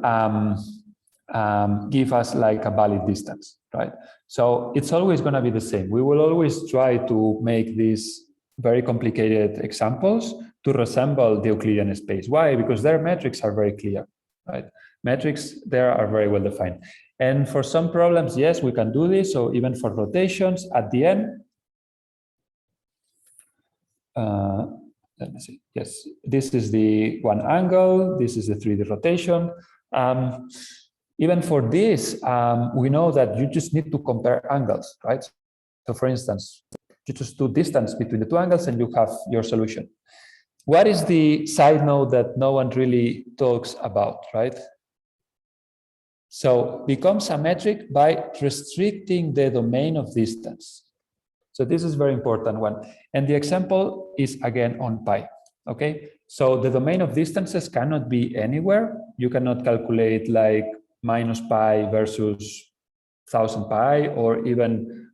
give us like a valid distance, right? So it's always going to be the same. We will always try to make these very complicated examples to resemble the Euclidean space. Why? Because their metrics are very clear. Right? Metrics there are very well defined. And for some problems, yes, we can do this. So even for rotations at the end, let me see. Yes, this is the one angle. This is the 3D rotation. Even for this, we know that you just need to compare angles, right? So for instance, you just do distance between the two angles and you have your solution. What is the side note that no one really talks about, right? So becomes a metric by restricting the domain of distance. So this is very important one. And the example is again on pi, okay? So the domain of distances cannot be anywhere. You cannot calculate like minus pi versus 1000 pi or even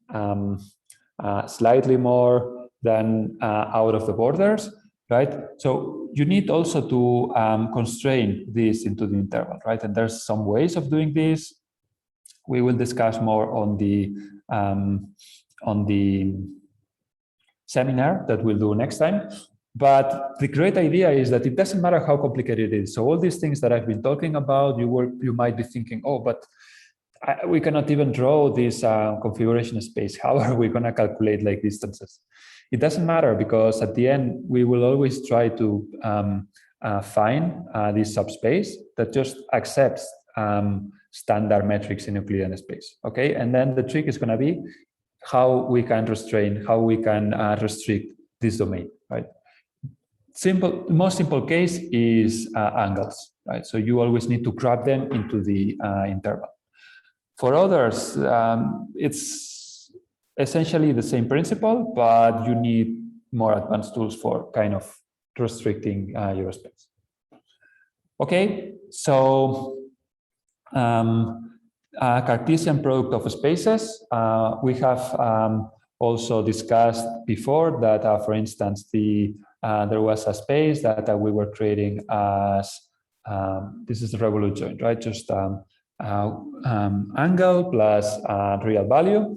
slightly more than out of the borders. Right, so you need also to constrain this into the interval, right? And there's some ways of doing this. We will discuss more on the seminar that we'll do next time. But the great idea is that it doesn't matter how complicated it is. So all these things that I've been talking about, you might be thinking, oh, but we cannot even draw this configuration space. How are we going to calculate like distances? It doesn't matter because at the end, we will always try to find this subspace that just accepts standard metrics in Euclidean space, okay? And then the trick is going to be how we can restrain, how we can restrict this domain, right? Most simple case is angles, right? So you always need to grab them into the interval. For others, it's essentially the same principle, but you need more advanced tools for kind of restricting your space. Okay, so Cartesian product of spaces. We have also discussed before that, for instance, there was a space that we were creating as this is the revolute joint, right? Just angle plus real value,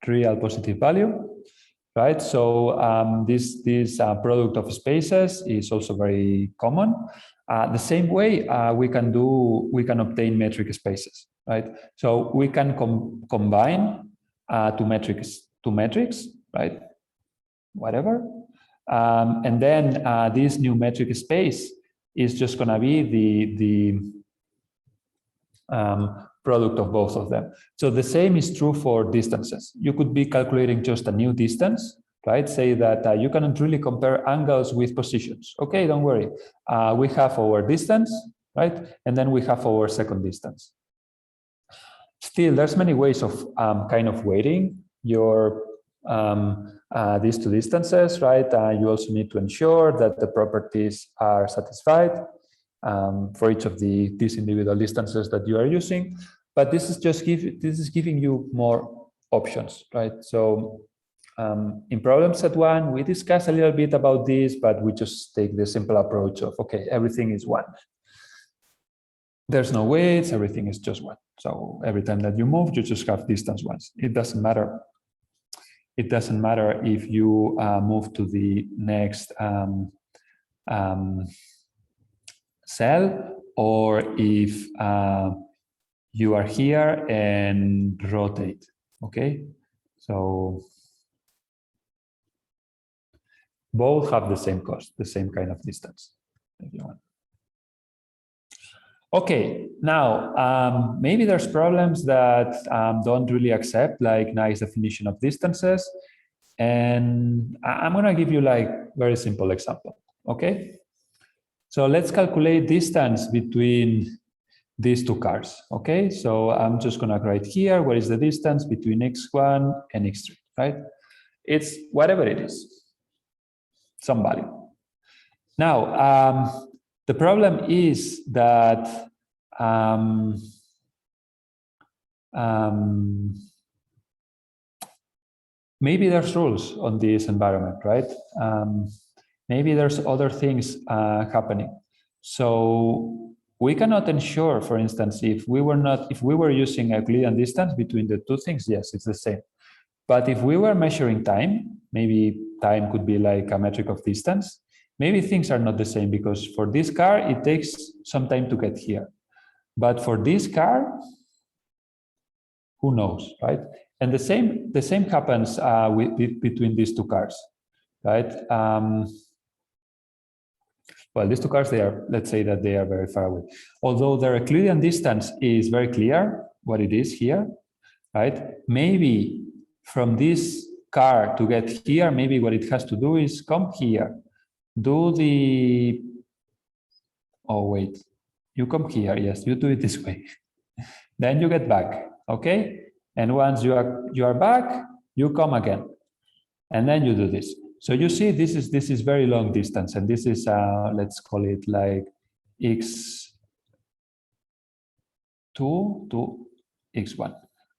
real positive value, right? So this product of spaces is also very common. The same way we can obtain metric spaces, right? So we can combine two metrics, right? Whatever, and then this new metric space is just going to be the product of both of them. So the same is true for distances. You could be calculating just a new distance, right? Say that you cannot really compare angles with positions. Okay, don't worry. We have our distance, right? And then we have our second distance. Still, there's many ways of kind of weighting your these two distances, right? You also need to ensure that the properties are satisfied for each of these individual distances that you are using. But this is just giving you more options, right? So in problem set 1, we discuss a little bit about this, but we just take the simple approach of, okay, everything is 1. There's no weights, everything is just 1. So every time that you move, you just have distance once. It doesn't matter. It doesn't matter if you move to the next cell, or if you are here and rotate, okay? So both have the same cost, the same kind of distance, if you want. Okay, now maybe there's problems that don't really accept like nice definition of distances, and I'm gonna give you like very simple example, okay? So let's calculate distance between these two cars, okay? So I'm just gonna write here, what is the distance between x1 and x3, right? It's whatever it is, some value. Now, the problem is that maybe there's rules on this environment, right? Maybe there's other things happening. So we cannot ensure, for instance, if we were using a Euclidean distance between the two things, yes, it's the same. But if we were measuring time, maybe time could be like a metric of distance. Maybe things are not the same, because for this car, it takes some time to get here. But for this car, who knows, right? And the same happens between these two cars, right? Well, these two cars, let's say that they are very far away. Although their Euclidean distance is very clear, what it is here, right? Maybe from this car to get here, maybe what it has to do is come here, do the, oh wait, you come here, yes, you do it this way. Then you get back, okay? And once you are back, you come again. And then you do this. So you see, this is very long distance, and this is let's call it like x2 to x1.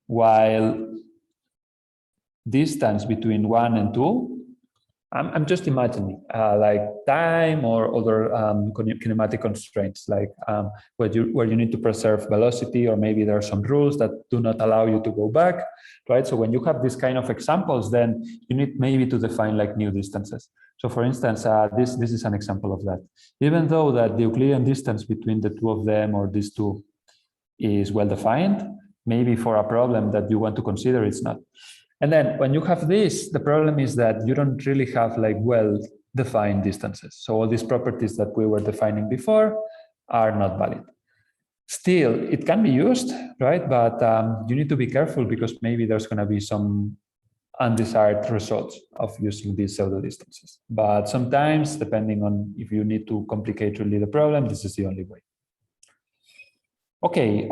While distance between 1 and 2, I'm just imagining like time or other kinematic constraints, like where you need to preserve velocity, or maybe there are some rules that do not allow you to go back, right? So when you have this kind of examples, then you need maybe to define like new distances. So for instance, this is an example of that. Even though that the Euclidean distance between the two of them, or these two, is well defined, maybe for a problem that you want to consider, it's not. And then when you have this, the problem is that you don't really have like well-defined distances. So all these properties that we were defining before are not valid. Still, it can be used, right? But you need to be careful, because maybe there's going to be some undesired results of using these pseudo distances. But sometimes, depending on if you need to complicate really the problem, this is the only way. Okay,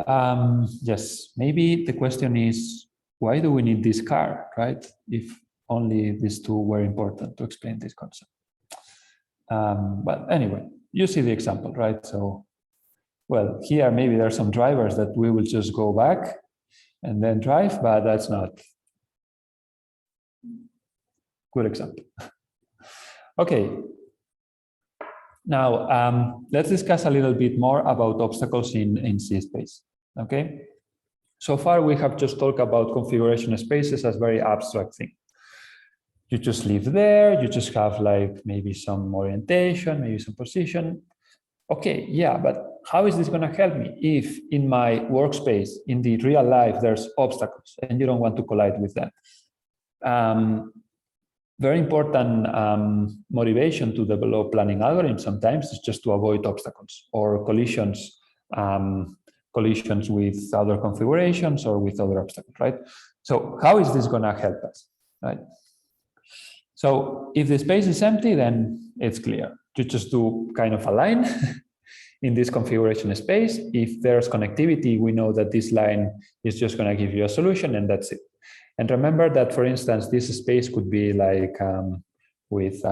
yes, maybe the question is, why do we need this car, right? If only these two were important to explain this concept. But anyway, you see the example, right? So well, here maybe there are some drivers that we will just go back and then drive, but that's not good example. Okay. Now, let's discuss a little bit more about obstacles in C-space, okay? So far, we have just talked about configuration spaces as very abstract thing. You just live there, you just have like maybe some orientation, maybe some position. Okay, yeah, but how is this gonna help me if in my workspace, in the real life, there's obstacles and you don't want to collide with that? Very important motivation to develop planning algorithms sometimes is just to avoid obstacles or collisions, collisions with other configurations or with other obstacles, right? So how is this gonna help us, right? So if the space is empty, then it's clear. You just do kind of a line in this configuration space. If there's connectivity, we know that this line is just gonna give you a solution and that's it. And remember that, for instance, this space could be like with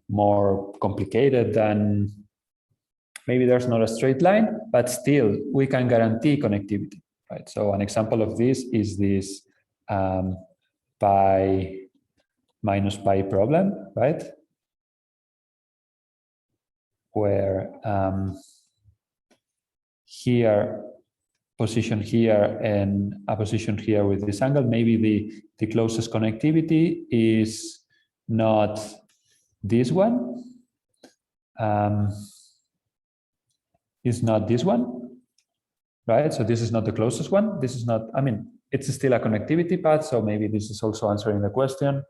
more complicated than, maybe there's not a straight line, but still we can guarantee connectivity, right? So an example of this is this pi minus pi problem, right? Where here, position here and a position here with this angle, maybe the closest connectivity is not this one, is not this one, right? So this is not the closest one. This is not, I mean, it's still a connectivity path, so maybe this is also answering the question.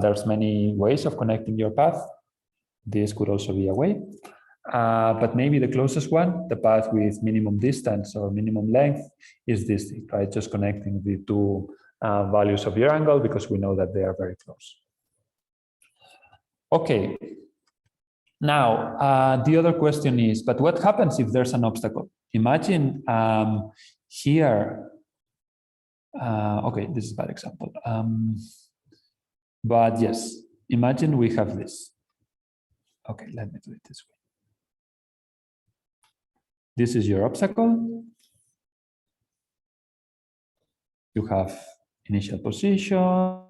There's many ways of connecting your path. This could also be a way. But maybe the closest one, the path with minimum distance or minimum length, is this thing, right? Just connecting the two values of your angle because we know that they are very close. Okay. Now, the other question is, but what happens if there's an obstacle? Imagine here, okay, this is a bad example. But yes, imagine we have this. Okay, let me do it this way. This is your obstacle. You have initial position,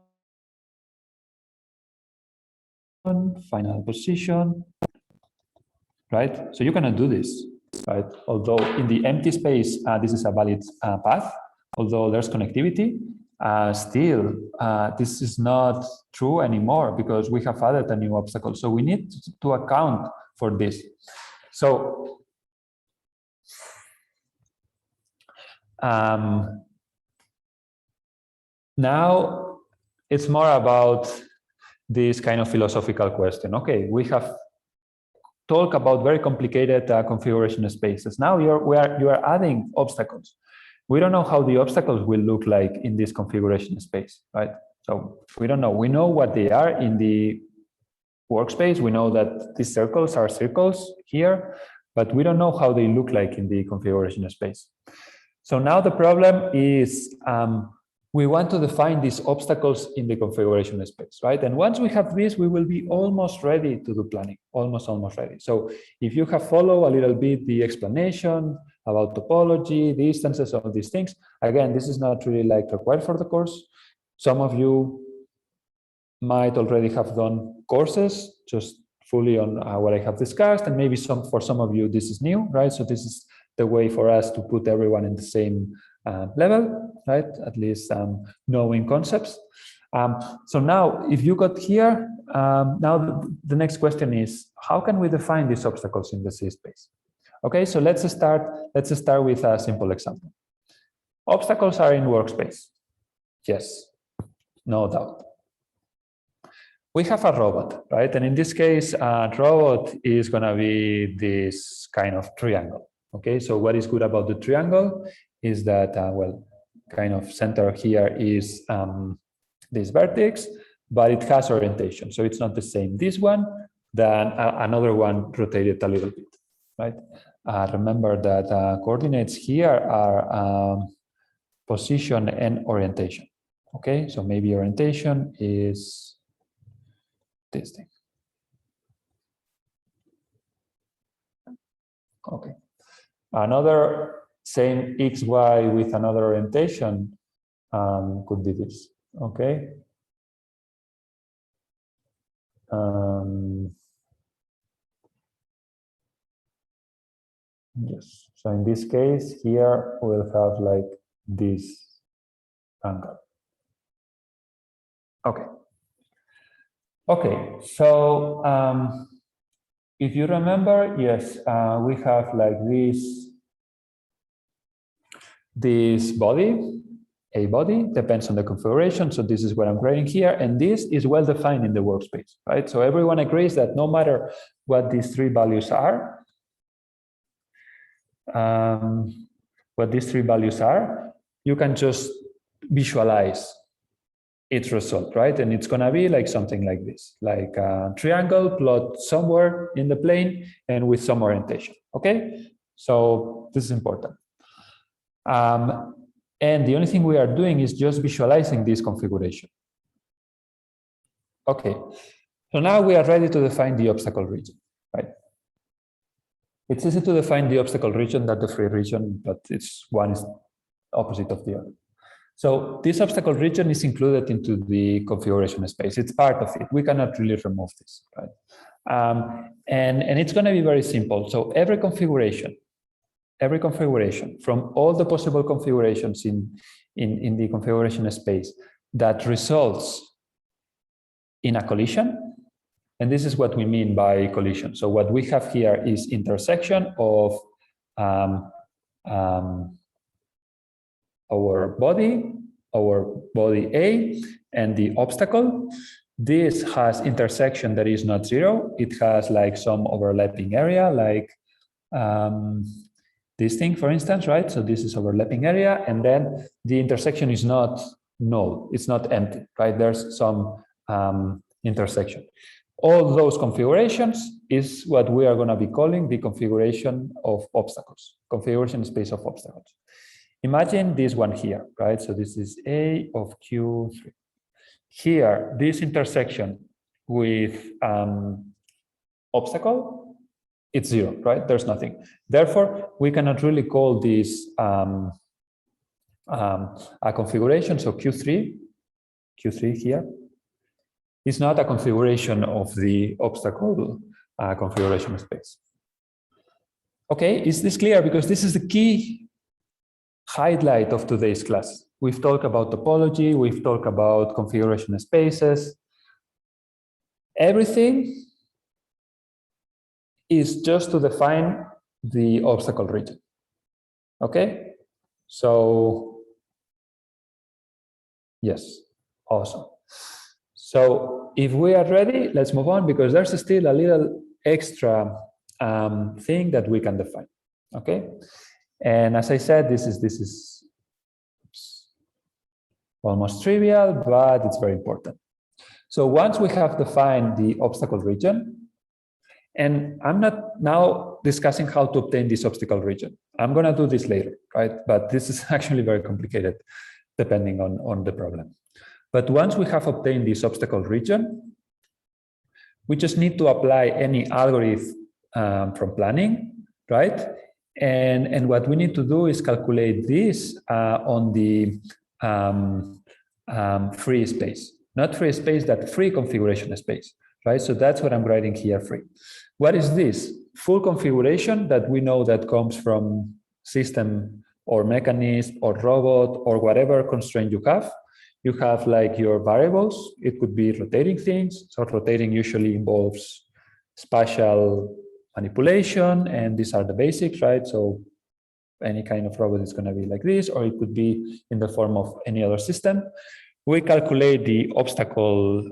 final position, right? So you cannot do this, right? Although in the empty space, this is a valid path, although there's connectivity, still, this is not true anymore because we have added a new obstacle. So we need to account for this. So now it's more about this kind of philosophical question. Okay, we have talked about very complicated configuration spaces. Now you are adding obstacles. We don't know how the obstacles will look like in this configuration space, right? So we don't know. We know what they are in the workspace. We know that these circles are circles here, but we don't know how they look like in the configuration space. So now the problem is we want to define these obstacles in the configuration space, right? And once we have this, we will be almost ready to do planning, almost ready. So if you have followed a little bit the explanation about topology, distances, all these things, again, this is not really like required for the course. Some of you might already have done courses just fully on what I have discussed, and maybe for some of you, this is new, right? So this is the way for us to put everyone in the same level, right? At least knowing concepts. So now, if you got here, now the next question is, how can we define these obstacles in the C space? Okay, so let's start with a simple example. Obstacles are in workspace. Yes, no doubt. We have a robot, right? And in this case, a robot is going to be this kind of triangle. Okay, so what is good about the triangle is that, well, kind of center here is this vertex, but it has orientation. So it's not the same this one than another one rotated a little bit, right? Remember that coordinates here are position and orientation. Okay, so maybe orientation is this thing. Okay. Another same XY with another orientation could be this, okay? Yes, so in this case, here we'll have like this angle. Okay. Okay, so if you remember, yes, we have like this body, a body, depends on the configuration. So this is what I'm writing here. And this is well defined in the workspace, right? So everyone agrees that no matter what these three values are, you can just visualize its result, right? And it's gonna be like something like this, like a triangle plot somewhere in the plane and with some orientation, okay? So this is important. And the only thing we are doing is just visualizing this configuration. Okay, so now we are ready to define the obstacle region, right? It's easy to define the obstacle region than the free region, but one is opposite of the other. So this obstacle region is included into the configuration space. It's part of it. We cannot really remove this, right? And it's going to be very simple. So every configuration from all the possible configurations in the configuration space that results in a collision, and this is what we mean by collision. So what we have here is intersection of our body A and the obstacle. This has intersection that is not zero. It has like some overlapping area, like this thing, for instance, right? So this is overlapping area, and then the intersection is not null. It's not empty, right? There's some intersection. All those configurations is what we are going to be calling the configuration of obstacles, configuration space of obstacles. Imagine this one here, right? So this is A of Q3. Here, this intersection with obstacle, it's zero, right? There's nothing. Therefore, we cannot really call this a configuration. So Q3 here is not a configuration of the obstacle configuration space. Okay, is this clear? Because this is the key highlight of today's class. We've talked about topology, we've talked about configuration spaces. Everything is just to define the obstacle region. Okay, so yes, awesome. So if we are ready, let's move on, because there's still a little extra thing that we can define. Okay, and as I said, this is almost trivial, but it's very important. So once we have defined the obstacle region, and I'm not now discussing how to obtain this obstacle region. I'm going to do this later, right? But this is actually very complicated depending on the problem. But once we have obtained this obstacle region, we just need to apply any algorithm from planning, right? And what we need to do is calculate this on the free space, not free space, that free configuration space, right? So that's what I'm writing here, free. What is this? Full configuration that we know that comes from system or mechanism or robot or whatever constraint you have. You have like your variables. It could be rotating things. So rotating usually involves spatial manipulation, and these are the basics, right? So any kind of robot is going to be like this, or it could be in the form of any other system. We calculate the obstacle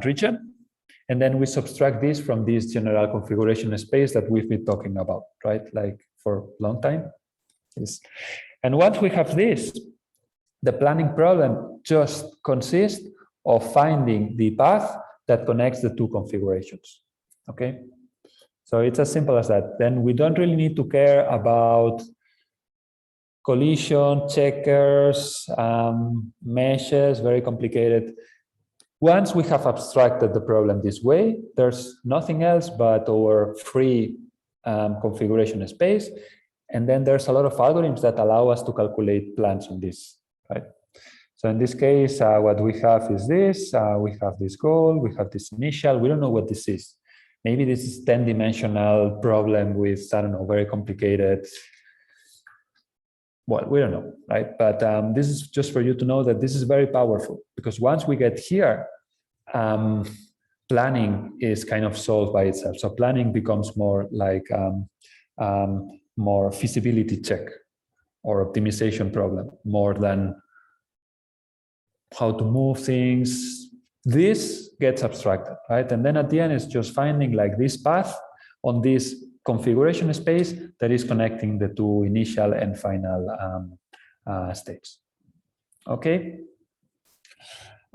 region, and then we subtract this from this general configuration space that we've been talking about, right? Like for a long time. Yes. And once we have this, the planning problem just consists of finding the path that connects the two configurations, okay? So it's as simple as that. Then we don't really need to care about collision, checkers, meshes, very complicated. Once we have abstracted the problem this way, there's nothing else but our free configuration space. And then there's a lot of algorithms that allow us to calculate plans on this, right? So in this case, what we have is this, we have this goal, we have this initial, we don't know what this is. Maybe this is 10-dimensional problem with, I don't know, very complicated, well, we don't know, right? But this is just for you to know that this is very powerful, because once we get here, planning is kind of solved by itself. So planning becomes more like more feasibility check or optimization problem, more than how to move things. This gets abstracted, right? And then at the end, it's just finding like this path on this configuration space that is connecting the two initial and final states. Okay.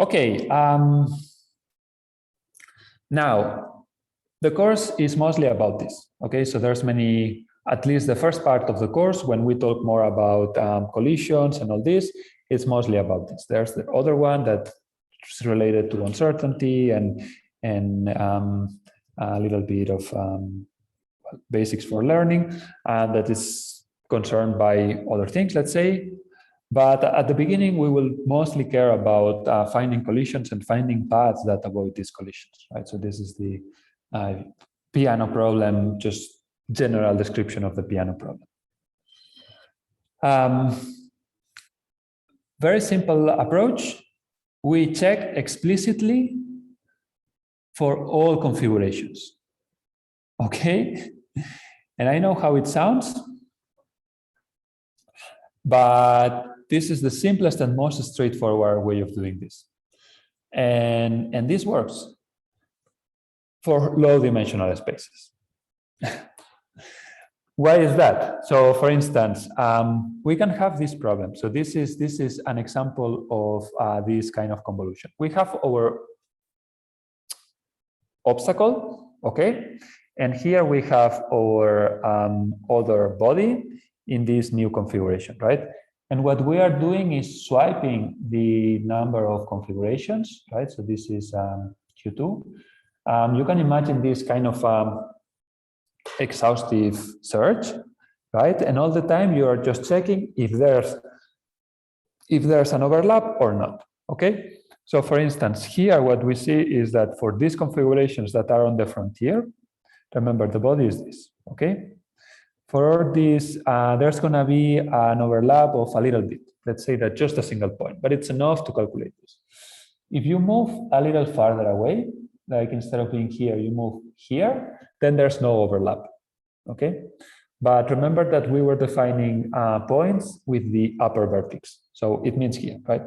Okay. Now, the course is mostly about this. Okay, so there's many, at least the first part of the course, when we talk more about collisions and all this, it's mostly about this. There's the other one that's related to uncertainty and a little bit of basics for learning, that is concerned by other things, let's say. But at the beginning, we will mostly care about finding collisions and finding paths that avoid these collisions, right? So this is the piano problem, just general description of the piano problem. Very simple approach. We check explicitly for all configurations. Okay? And I know how it sounds, but this is the simplest and most straightforward way of doing this. And this works for low-dimensional spaces. Why is that? So, for instance, we can have this problem. So this is an example of this kind of convolution. We have our obstacle, okay? And here we have our other body in this new configuration, right? And what we are doing is swiping the number of configurations, right? So this is Q2. You can imagine this kind of exhaustive search, right? And all the time you are just checking if there's an overlap or not, okay? So for instance, here what we see is that for these configurations that are on the frontier, remember the body is this, okay? For this, there's gonna be an overlap of a little bit. Let's say that just a single point, but it's enough to calculate this. If you move a little farther away, like instead of being here, you move here, then there's no overlap, okay? But remember that we were defining points with the upper vertex. So it means here, right?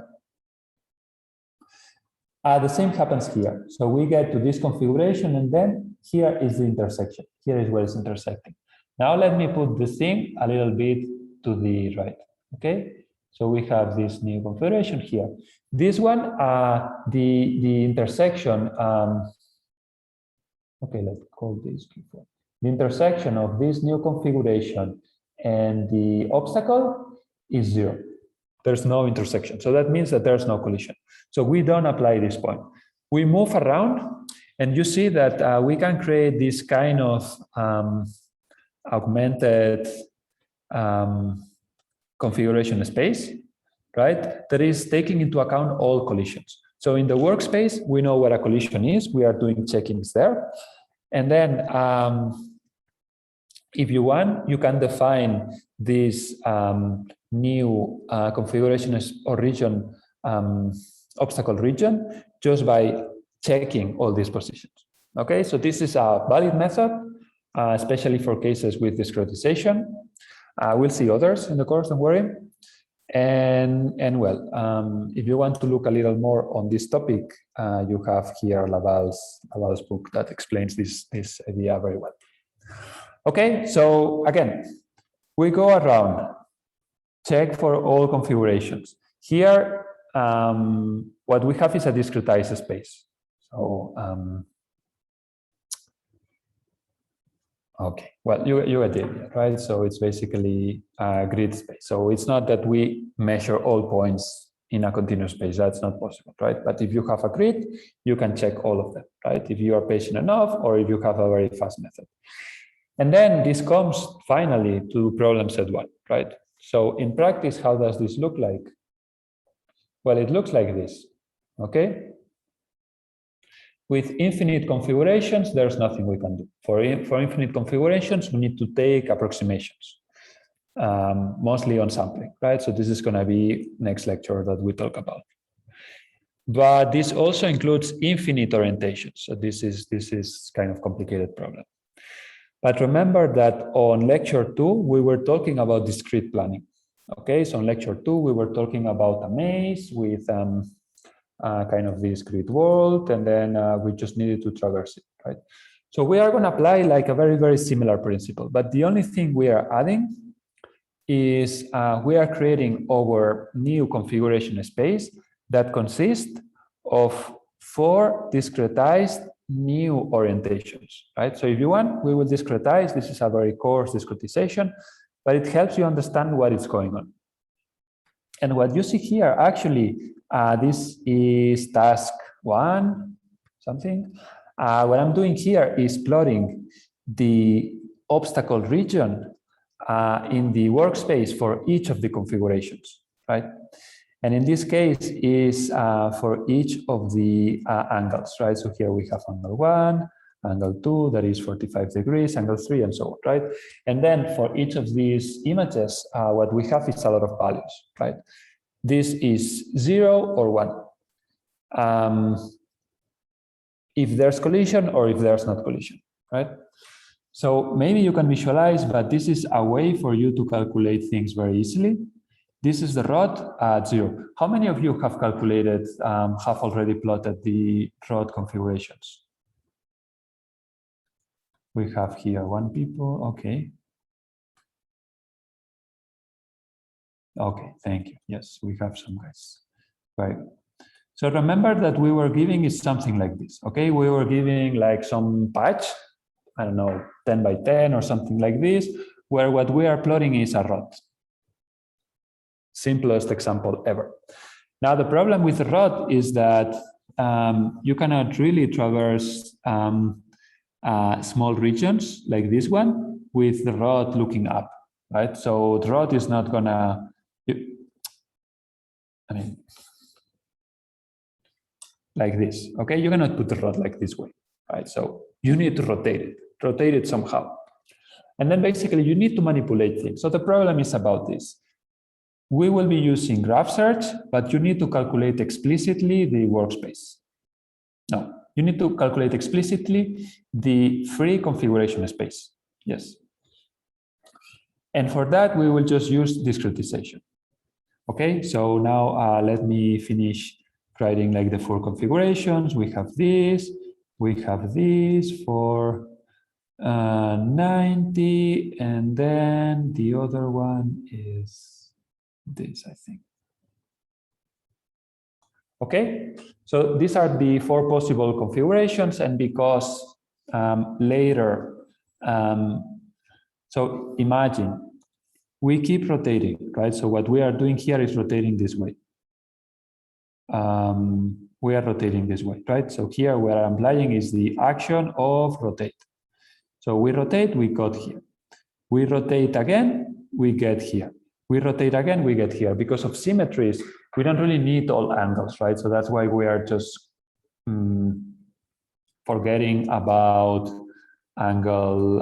The same happens here. So we get to this configuration and then here is the intersection. Here is where it's intersecting. Now let me put the thing a little bit to the right, okay? So we have this new configuration here. This one, the intersection, okay, let's call this Q4. The intersection of this new configuration and the obstacle is 0. There's no intersection. So that means that there's no collision. So we don't apply this point. We move around and you see that we can create this kind of augmented configuration space, right? That is taking into account all collisions. So in the workspace, we know what a collision is. We are doing check-ins there. And then if you want, you can define this new configuration or region, obstacle region, just by checking all these positions. Okay, so this is a valid method, especially for cases with discretization. We'll see others in the course, don't worry. And well, if you want to look a little more on this topic, you have here Laval's book that explains this idea very well. Okay, so again, we go around, check for all configurations. Here, what we have is a discretized space. So, okay, well, you get it, right? So it's basically a grid space. So it's not that we measure all points in a continuous space. That's not possible, right? But if you have a grid, you can check all of them, right? If you are patient enough or if you have a very fast method. And then this comes finally to problem set 1, right? So in practice, how does this look like? Well, it looks like this, okay? With infinite configurations, there's nothing we can do. For infinite configurations, we need to take approximations, mostly on sampling, right? So this is going to be next lecture that we talk about. But this also includes infinite orientations. So this is kind of complicated problem. But remember that on lecture 2, we were talking about discrete planning. Okay, so in lecture 2, we were talking about a maze with kind of discrete world, and then we just needed to traverse it, right? So we are going to apply like a very, very similar principle, but the only thing we are adding is we are creating our new configuration space that consists of 4 discretized new orientations, right? So if you want, we will discretize. This is a very coarse discretization, but it helps you understand what is going on. And what you see here, actually, this is task 1, something. What I'm doing here is plotting the obstacle region in the workspace for each of the configurations, right? And in this case is for each of the angles, right? So here we have angle 1, angle 2, that is 45 degrees, angle 3, and so on, right? And then for each of these images, what we have is a lot of values, right? This is 0 or 1. If there's collision or if there's not collision, right? So maybe you can visualize, but this is a way for you to calculate things very easily. This is the rod at 0. How many of you have calculated, have already plotted the rod configurations? We have here 1 people, okay. Okay, thank you. Yes, we have some guys. Right. So remember that we were giving is something like this, okay? We were giving like some patch, I don't know, 10 by 10 or something like this, where what we are plotting is a rod. Simplest example ever. Now, the problem with the rod is that you cannot really traverse small regions like this one with the rod looking up, right? So the rod is not gonna, I mean, like this, okay? You cannot put the rod like this way, right? So you need to rotate it somehow. And then basically you need to manipulate things. So the problem is about this. We will be using graph search, but you need to calculate explicitly the workspace. No, you need to calculate explicitly the free configuration space. Yes. And for that, we will just use discretization. Okay, so now let me finish writing like the 4 configurations. We have this for 90, and then the other one is this, I think. Okay, so these are the 4 possible configurations, and because later, so imagine we keep rotating, right? So what we are doing here is rotating this way. We are rotating this way, right? So here what I'm applying is the action of rotate. So we rotate, we got here. We rotate again, we get here. We rotate again, we get here. Because of symmetries, we don't really need all angles, right? So that's why we are just forgetting about angle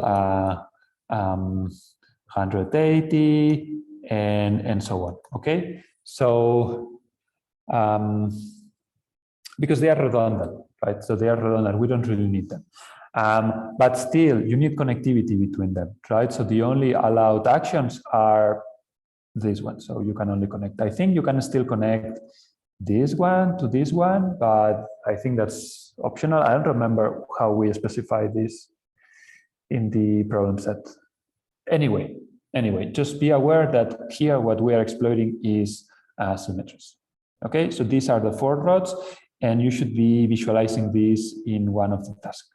180 and so on, okay? So, because they are redundant, right? So they are redundant, we don't really need them. But still, you need connectivity between them, right? So the only allowed actions are this one. So you can only connect. I think you can still connect this one to this one, but I think that's optional. I don't remember how we specify this in the problem set. Anyway, just be aware that here what we are exploiting is symmetries. Okay, so these are the 4 rods, and you should be visualizing this in one of the tasks.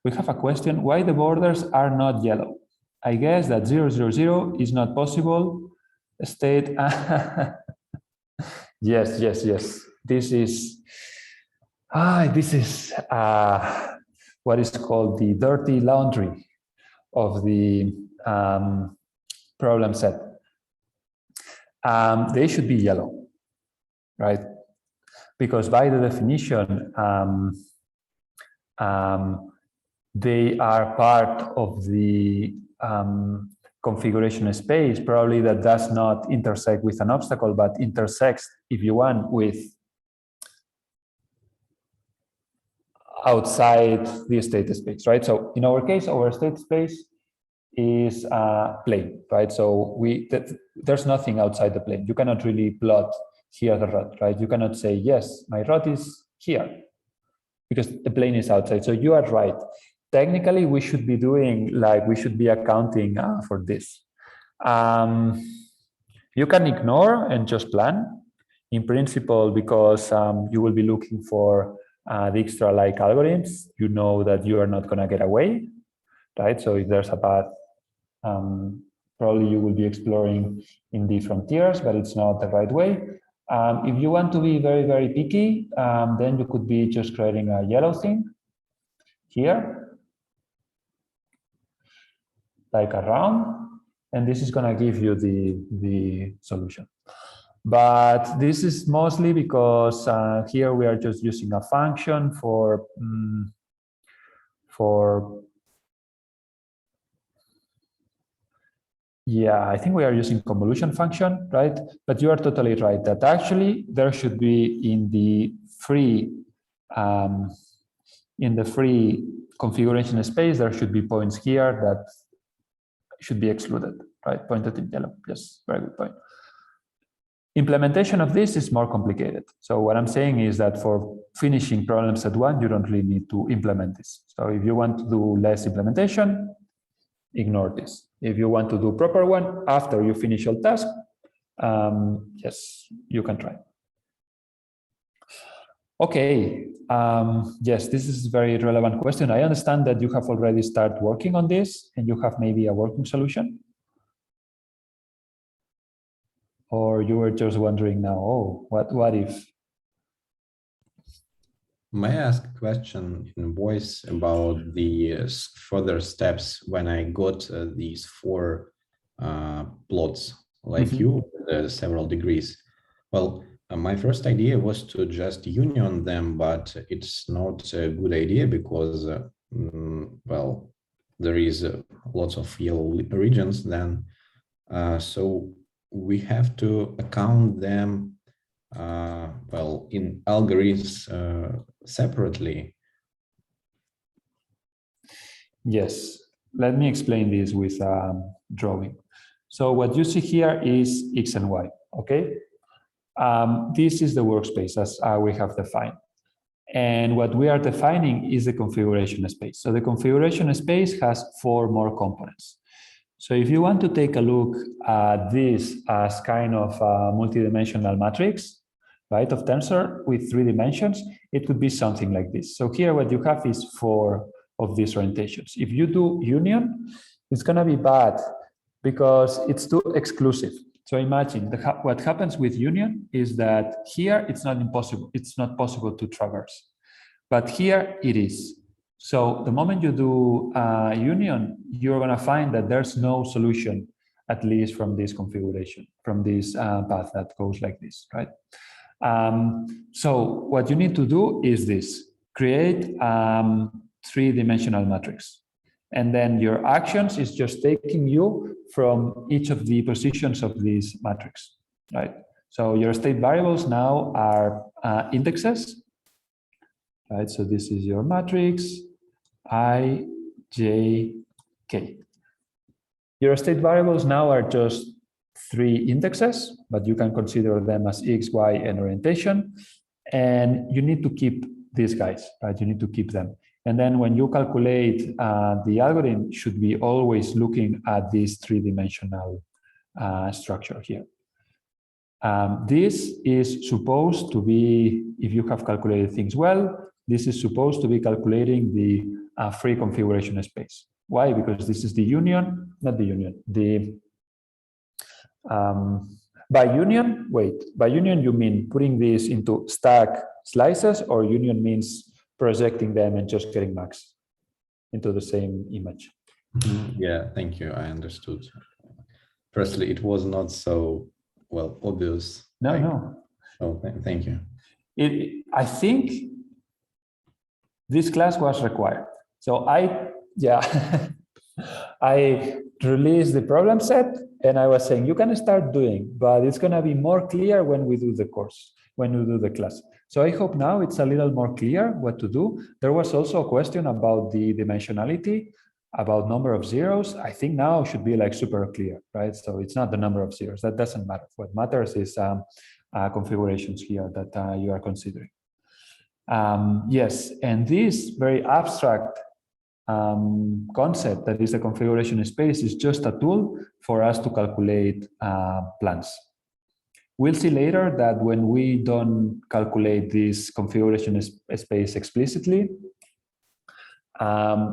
We have a question, why the borders are not yellow? I guess that 0, 0, 0 is not possible. State, yes. This is what is called the dirty laundry of the problem set, they should be yellow, right? Because by the definition, they are part of the configuration space, probably that does not intersect with an obstacle, but intersects, if you want, with outside the state space, right? So in our case, our state space is plane, right? So there's nothing outside the plane. You cannot really plot here the rod, right? You cannot say, yes, my rod is here, because the plane is outside. So you are right. Technically, we should be doing, like, we should be accounting for this. You can ignore and just plan, in principle, because you will be looking for the extra like algorithms. You know that you are not going to get away, right? So if there's a path, probably you will be exploring in the frontiers, but it's not the right way. If you want to be very, very picky, then you could be just creating a yellow thing here, like a round, and this is going to give you the solution. But this is mostly because here we are just using a function for yeah, I think we are using convolution function, right? But you are totally right that actually there should be in the free configuration space, there should be points here that should be excluded, right? Pointed in yellow. Yes, very good point. Implementation of this is more complicated. So what I'm saying is that for finishing problem set 1, you don't really need to implement this. So if you want to do less implementation, ignore this. If you want to do proper one after you finish all tasks, yes, you can try. Okay, yes, this is a very relevant question. I understand that you have already started working on this and you have maybe a working solution. Or you were just wondering now, oh, what if? May I ask a question in voice about the further steps when I got these 4 plots, like you, several degrees? Well, my first idea was to just union them, but it's not a good idea because, well, there is lots of yellow regions then. So we have to account them, well, in algorithms separately. Yes, let me explain this with drawing. So what you see here is X and Y, okay? This is the workspace as we have defined. And what we are defining is the configuration space. So the configuration space has 4 more components. So if you want to take a look at this as kind of a multidimensional matrix, right, of tensor with 3 dimensions, it could be something like this. So here what you have is 4 of these orientations. If you do union, it's going to be bad because it's too exclusive. So imagine what happens with union is that here it's not possible to traverse, but here it is. So the moment you do union, you're going to find that there's no solution, at least from this configuration, from this path that goes like this, right? So what you need to do is this: create 3-dimensional matrix. And then your actions is just taking you from each of the positions of this matrix, right? So your state variables now are indexes, right? So this is your matrix, I, J, K. Your state variables now are just 3 indexes, but you can consider them as X, Y, and orientation. And you need to keep these guys, right? You need to keep them. And then when you calculate, the algorithm should be always looking at this 3-dimensional structure here. This is supposed to be, if you have calculated things well, this is supposed to be calculating the free configuration space. Why? Because this is the union, not the union, by union, by union you mean putting this into stack slices, or union means projecting them and just getting max into the same image? Yeah, thank you. I understood. Firstly, it was not so well obvious. No, like- no. So thank you. I think this class was required. So yeah, I released the problem set and I was saying, you can start doing, but it's going to be more clear when we do the course, when we do the class. So I hope now it's a little more clear what to do. There was also a question about the dimensionality, about number of zeros. I think now it should be like super clear, right? So it's not the number of zeros, that doesn't matter. What matters is configurations here that you are considering. Yes, and this very abstract concept that is a configuration space is just a tool for us to calculate plans. We'll see later that when we don't calculate this configuration space explicitly,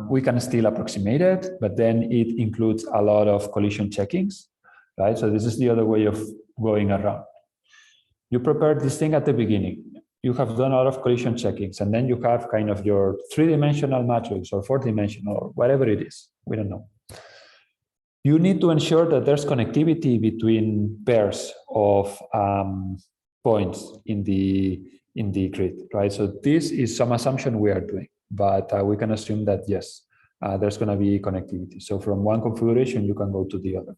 we can still approximate it, but then it includes a lot of collision checkings, right? So this is the other way of going around. You prepare this thing at the beginning. You have done a lot of collision checkings, and then you have kind of your three-dimensional matrix or four-dimensional or whatever it is. We don't know. You need to ensure that there's connectivity between pairs of points in the grid, right? So this is some assumption we are doing, but we can assume that yes, there's going to be connectivity. So from one configuration, you can go to the other.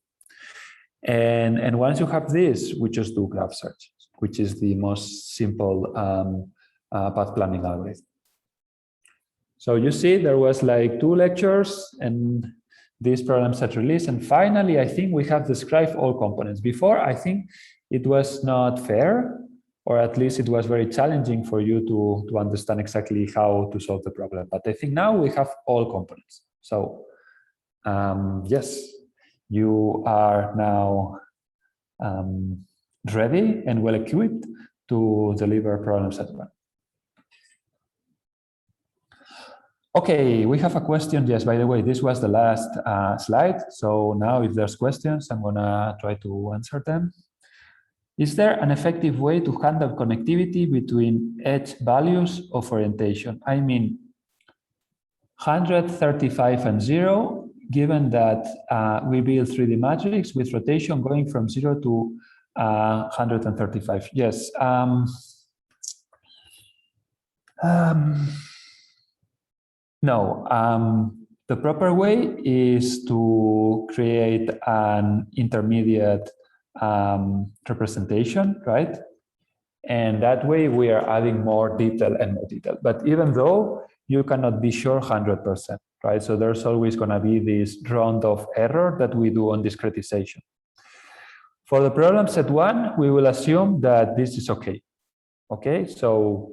And once you have this, we just do graph search, which is the most simple path planning algorithm. So you see, there was like 2 lectures and this problem set release. And finally, I think we have described all components. Before, I think it was not fair, or at least it was very challenging for you to understand exactly how to solve the problem. But I think now we have all components. So yes, you are now ready and well equipped to deliver problem set 1. Okay, we have a question. Yes, by the way, this was the last slide. So now if there's questions, I'm gonna try to answer them. Is there an effective way to handle connectivity between edge values of orientation? I mean, 135 and 0, given that we build 3D matrix with rotation going from 0 to 135. Yes. No, the proper way is to create an intermediate representation, right? And that way we are adding more detail and more detail. But even though you cannot be sure 100%, right? So there's always going to be this round of error that we do on discretization. For the problem set 1, we will assume that this is okay. Okay, so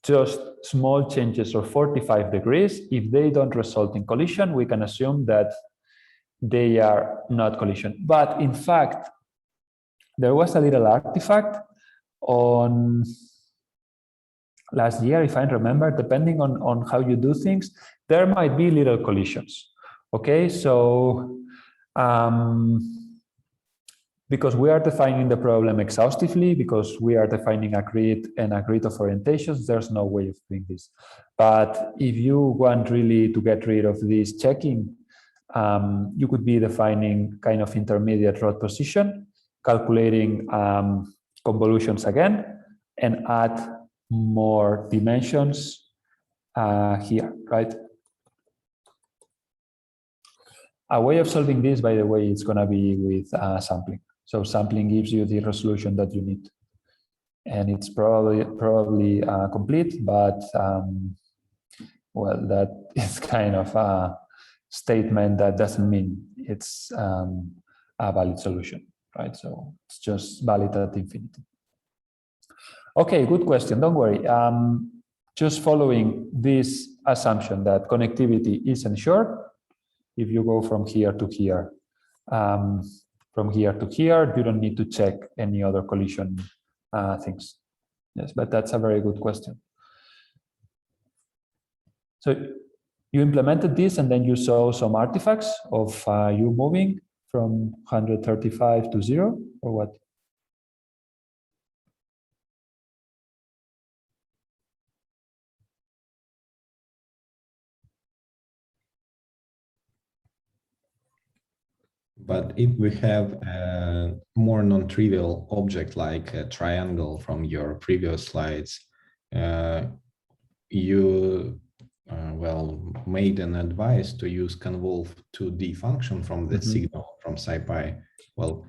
just small changes of 45 degrees. If they don't result in collision, we can assume that they are not collision. But in fact, there was a little artifact on last year, if I remember, depending on how you do things, there might be little collisions. Okay, so because we are defining the problem exhaustively, because we are defining a grid and a grid of orientations, there's no way of doing this. But if you want really to get rid of this checking, you could be defining kind of intermediate rod position, calculating convolutions again, and add more dimensions here, right? A way of solving this, by the way, is going to be with sampling. So sampling gives you the resolution that you need, and it's probably complete, but well, that is kind of a statement that doesn't mean it's a valid solution, right? So it's just valid at infinity. Okay, good question. Don't worry. Just following this assumption that connectivity is ensured, if you go from here to here, from here to here, you don't need to check any other collision things. Yes, but that's a very good question. So you implemented this and then you saw some artifacts of you moving from 135 to 0, or what? But if we have a more non-trivial object like a triangle from your previous slides, you well made an advice to use convolve 2D function from the signal from SciPy. Well,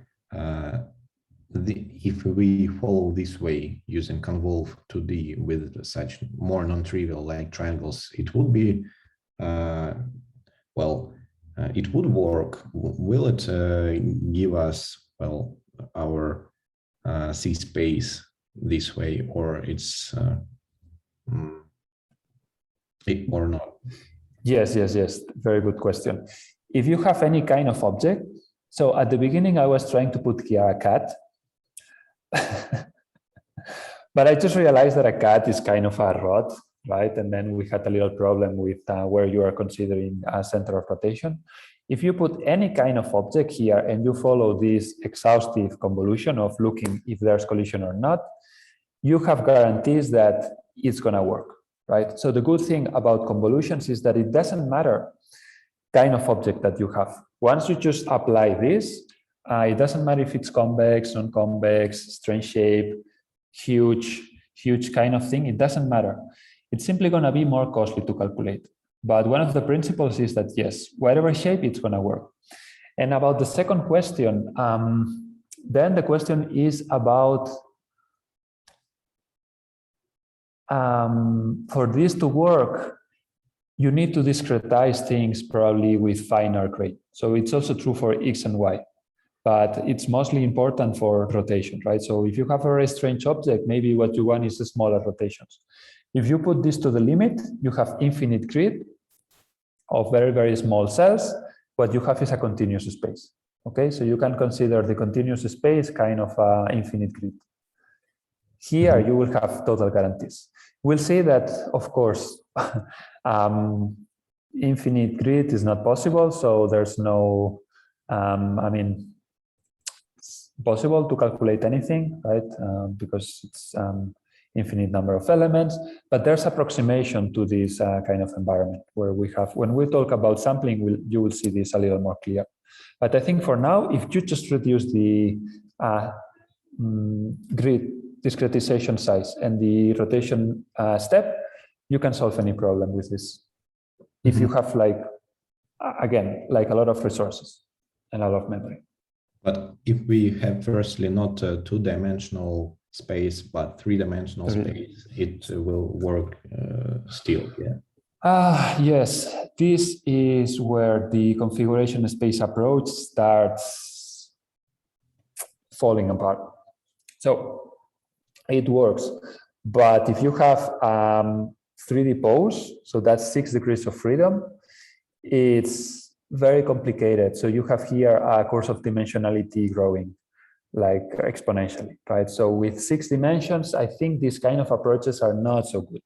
if we follow this way using convolve 2D with such more non-trivial like triangles, it would be well. It would work. Will it give us, well, our C space this way, or it's or not? Yes. Very good question. If you have any kind of object, so at the beginning I was trying to put here a cat, but I just realized that a cat is kind of a rod, right? And then we had a little problem with where you are considering a center of rotation. If you put any kind of object here and you follow this exhaustive convolution of looking if there's collision or not, you have guarantees that it's going to work, right? So the good thing about convolutions is that it doesn't matter kind of object that you have. Once you just apply this, it doesn't matter if it's convex, non-convex, strange shape, huge kind of thing, it doesn't matter. It's simply going to be more costly to calculate. But one of the principles is that, yes, whatever shape, it's going to work. And about the second question, then the question is about, for this to work, you need to discretize things probably with finer grain. So it's also true for X and Y. But it's mostly important for rotation, right? So if you have a very strange object, maybe what you want is smaller rotations. If you put this to the limit, you have infinite grid of very small cells. What you have is a continuous space, okay? So you can consider the continuous space kind of infinite grid. Here you will have total guarantees. We'll see that, of course, infinite grid is not possible, so there's no, I mean, it's possible to calculate anything, right? Because it's infinite number of elements, but there's approximation to this kind of environment where we have, when we talk about sampling, you will see this a little more clear. But I think for now, if you just reduce the grid discretization size and the rotation step, you can solve any problem with this. If you have, like, again, like a lot of resources and a lot of memory. But if we have firstly not a two-dimensional space, but three-dimensional space, it will work still, yeah? Yes, this is where the configuration space approach starts falling apart. So it works, but if you have 3D pose, so that's 6 degrees of freedom, it's very complicated. So you have here a course of dimensionality growing like exponentially, right? So with 6 dimensions, I think these kind of approaches are not so good.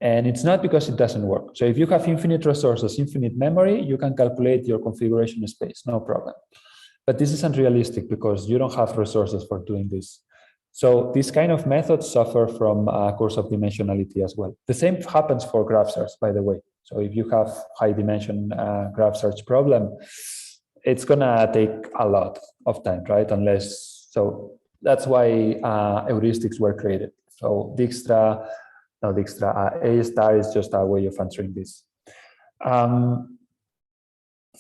And it's not because it doesn't work. So if you have infinite resources, infinite memory, you can calculate your configuration space, no problem. But this isn't realistic because you don't have resources for doing this. So these kind of methods suffer from a course of dimensionality as well. The same happens for graph search, by the way. So if you have high dimension graph search problem, it's gonna take a lot of time, right? Unless, so that's why heuristics were created. So Dijkstra, A star is just a way of answering this.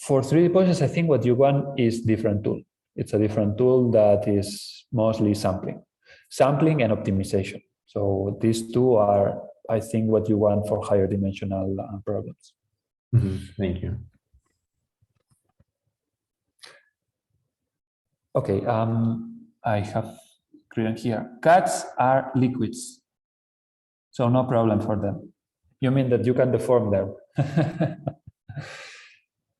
For 3D poses, I think what you want is different tool. It's a different tool that is mostly sampling and optimization. So these two are, I think, what you want for higher dimensional problems. Thank you. Okay, I have written here, cats are liquids, so no problem for them. You mean that you can deform them?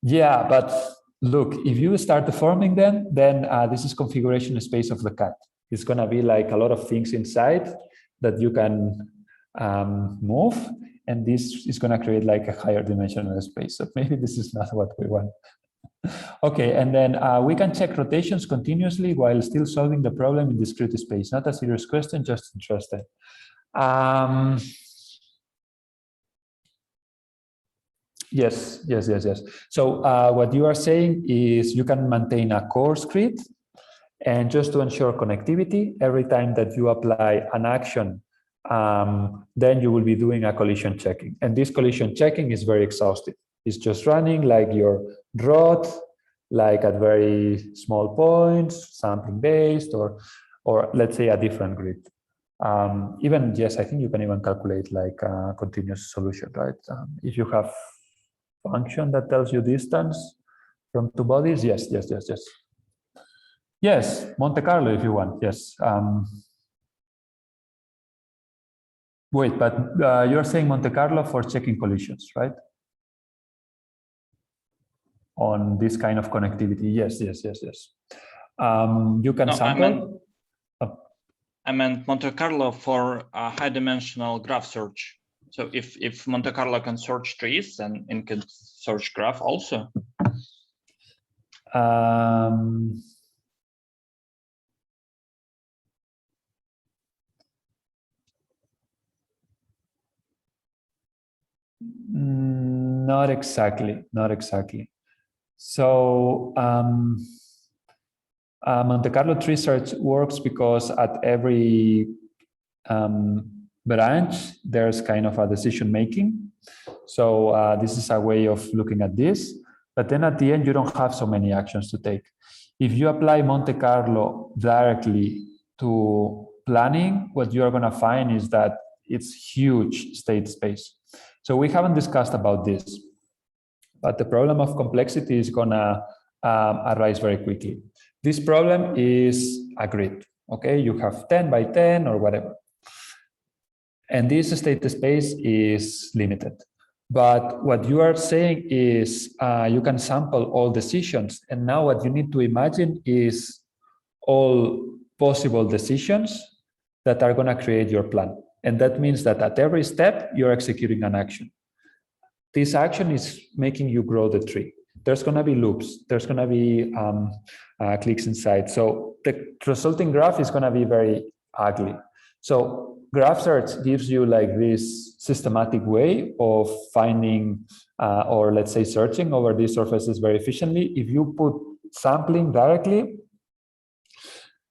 Yeah, but look, if you start deforming them, then this is configuration space of the cat. It's gonna be like a lot of things inside that you can move, and this is gonna create like a higher dimensional space. So maybe this is not what we want. Okay, and then we can check rotations continuously while still solving the problem in discrete space. Not a serious question, just interested. Yes. So what you are saying is you can maintain a course grid, and just to ensure connectivity, every time that you apply an action, then you will be doing a collision checking. And this collision checking is very exhaustive. It's just running like your rod, like at very small points, sampling based, or let's say a different grid. Even, yes, I think you can even calculate like a continuous solution, right? If you have function that tells you distance from two bodies, yes. Yes, Monte Carlo if you want, yes. Wait, but you're saying Monte Carlo for checking collisions, right? On this kind of connectivity, yes. You can sample. I meant Monte Carlo for a high-dimensional graph search. So if Monte Carlo can search trees, then it can search graph also. Not exactly. So Monte Carlo tree search works because at every branch there's kind of a decision making. So this is a way of looking at this. But then at the end, you don't have so many actions to take. If you apply Monte Carlo directly to planning, what you are going to find is that it's huge state space. So we haven't discussed about this, but the problem of complexity is going to arise very quickly. This problem is a grid, okay? You have 10 by 10 or whatever. And this state space is limited. But what you are saying is you can sample all decisions. And now what you need to imagine is all possible decisions that are going to create your plan. And that means that at every step, you're executing an action. This action is making you grow the tree. There's going to be loops. There's going to be clicks inside. So the resulting graph is going to be very ugly. So graph search gives you like this systematic way of finding or let's say searching over these surfaces very efficiently. If you put sampling directly,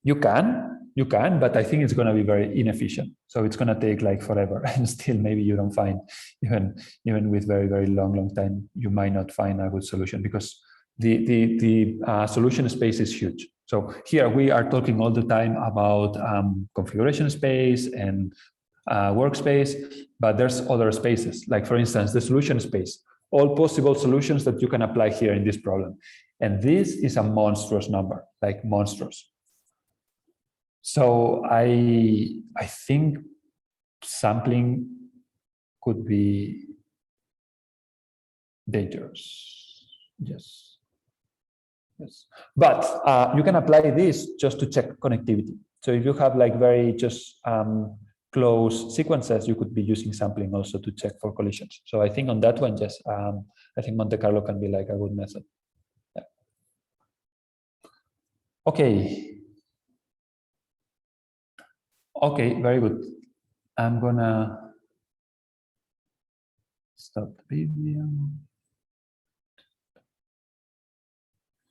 you can, but I think it's going to be very inefficient. So it's going to take like forever, and still maybe you don't find even with very, very long time, you might not find a good solution because the solution space is huge. So here we are talking all the time about configuration space and workspace, but there's other spaces. Like for instance, the solution space, all possible solutions that you can apply here in this problem. And this is a monstrous number, like monstrous. So I think sampling could be dangerous. Yes. But you can apply this just to check connectivity. So if you have like very just close sequences, you could be using sampling also to check for collisions. So I think on that one, yes, I think Monte Carlo can be like a good method. Yeah. Okay, very good. I'm gonna stop the video.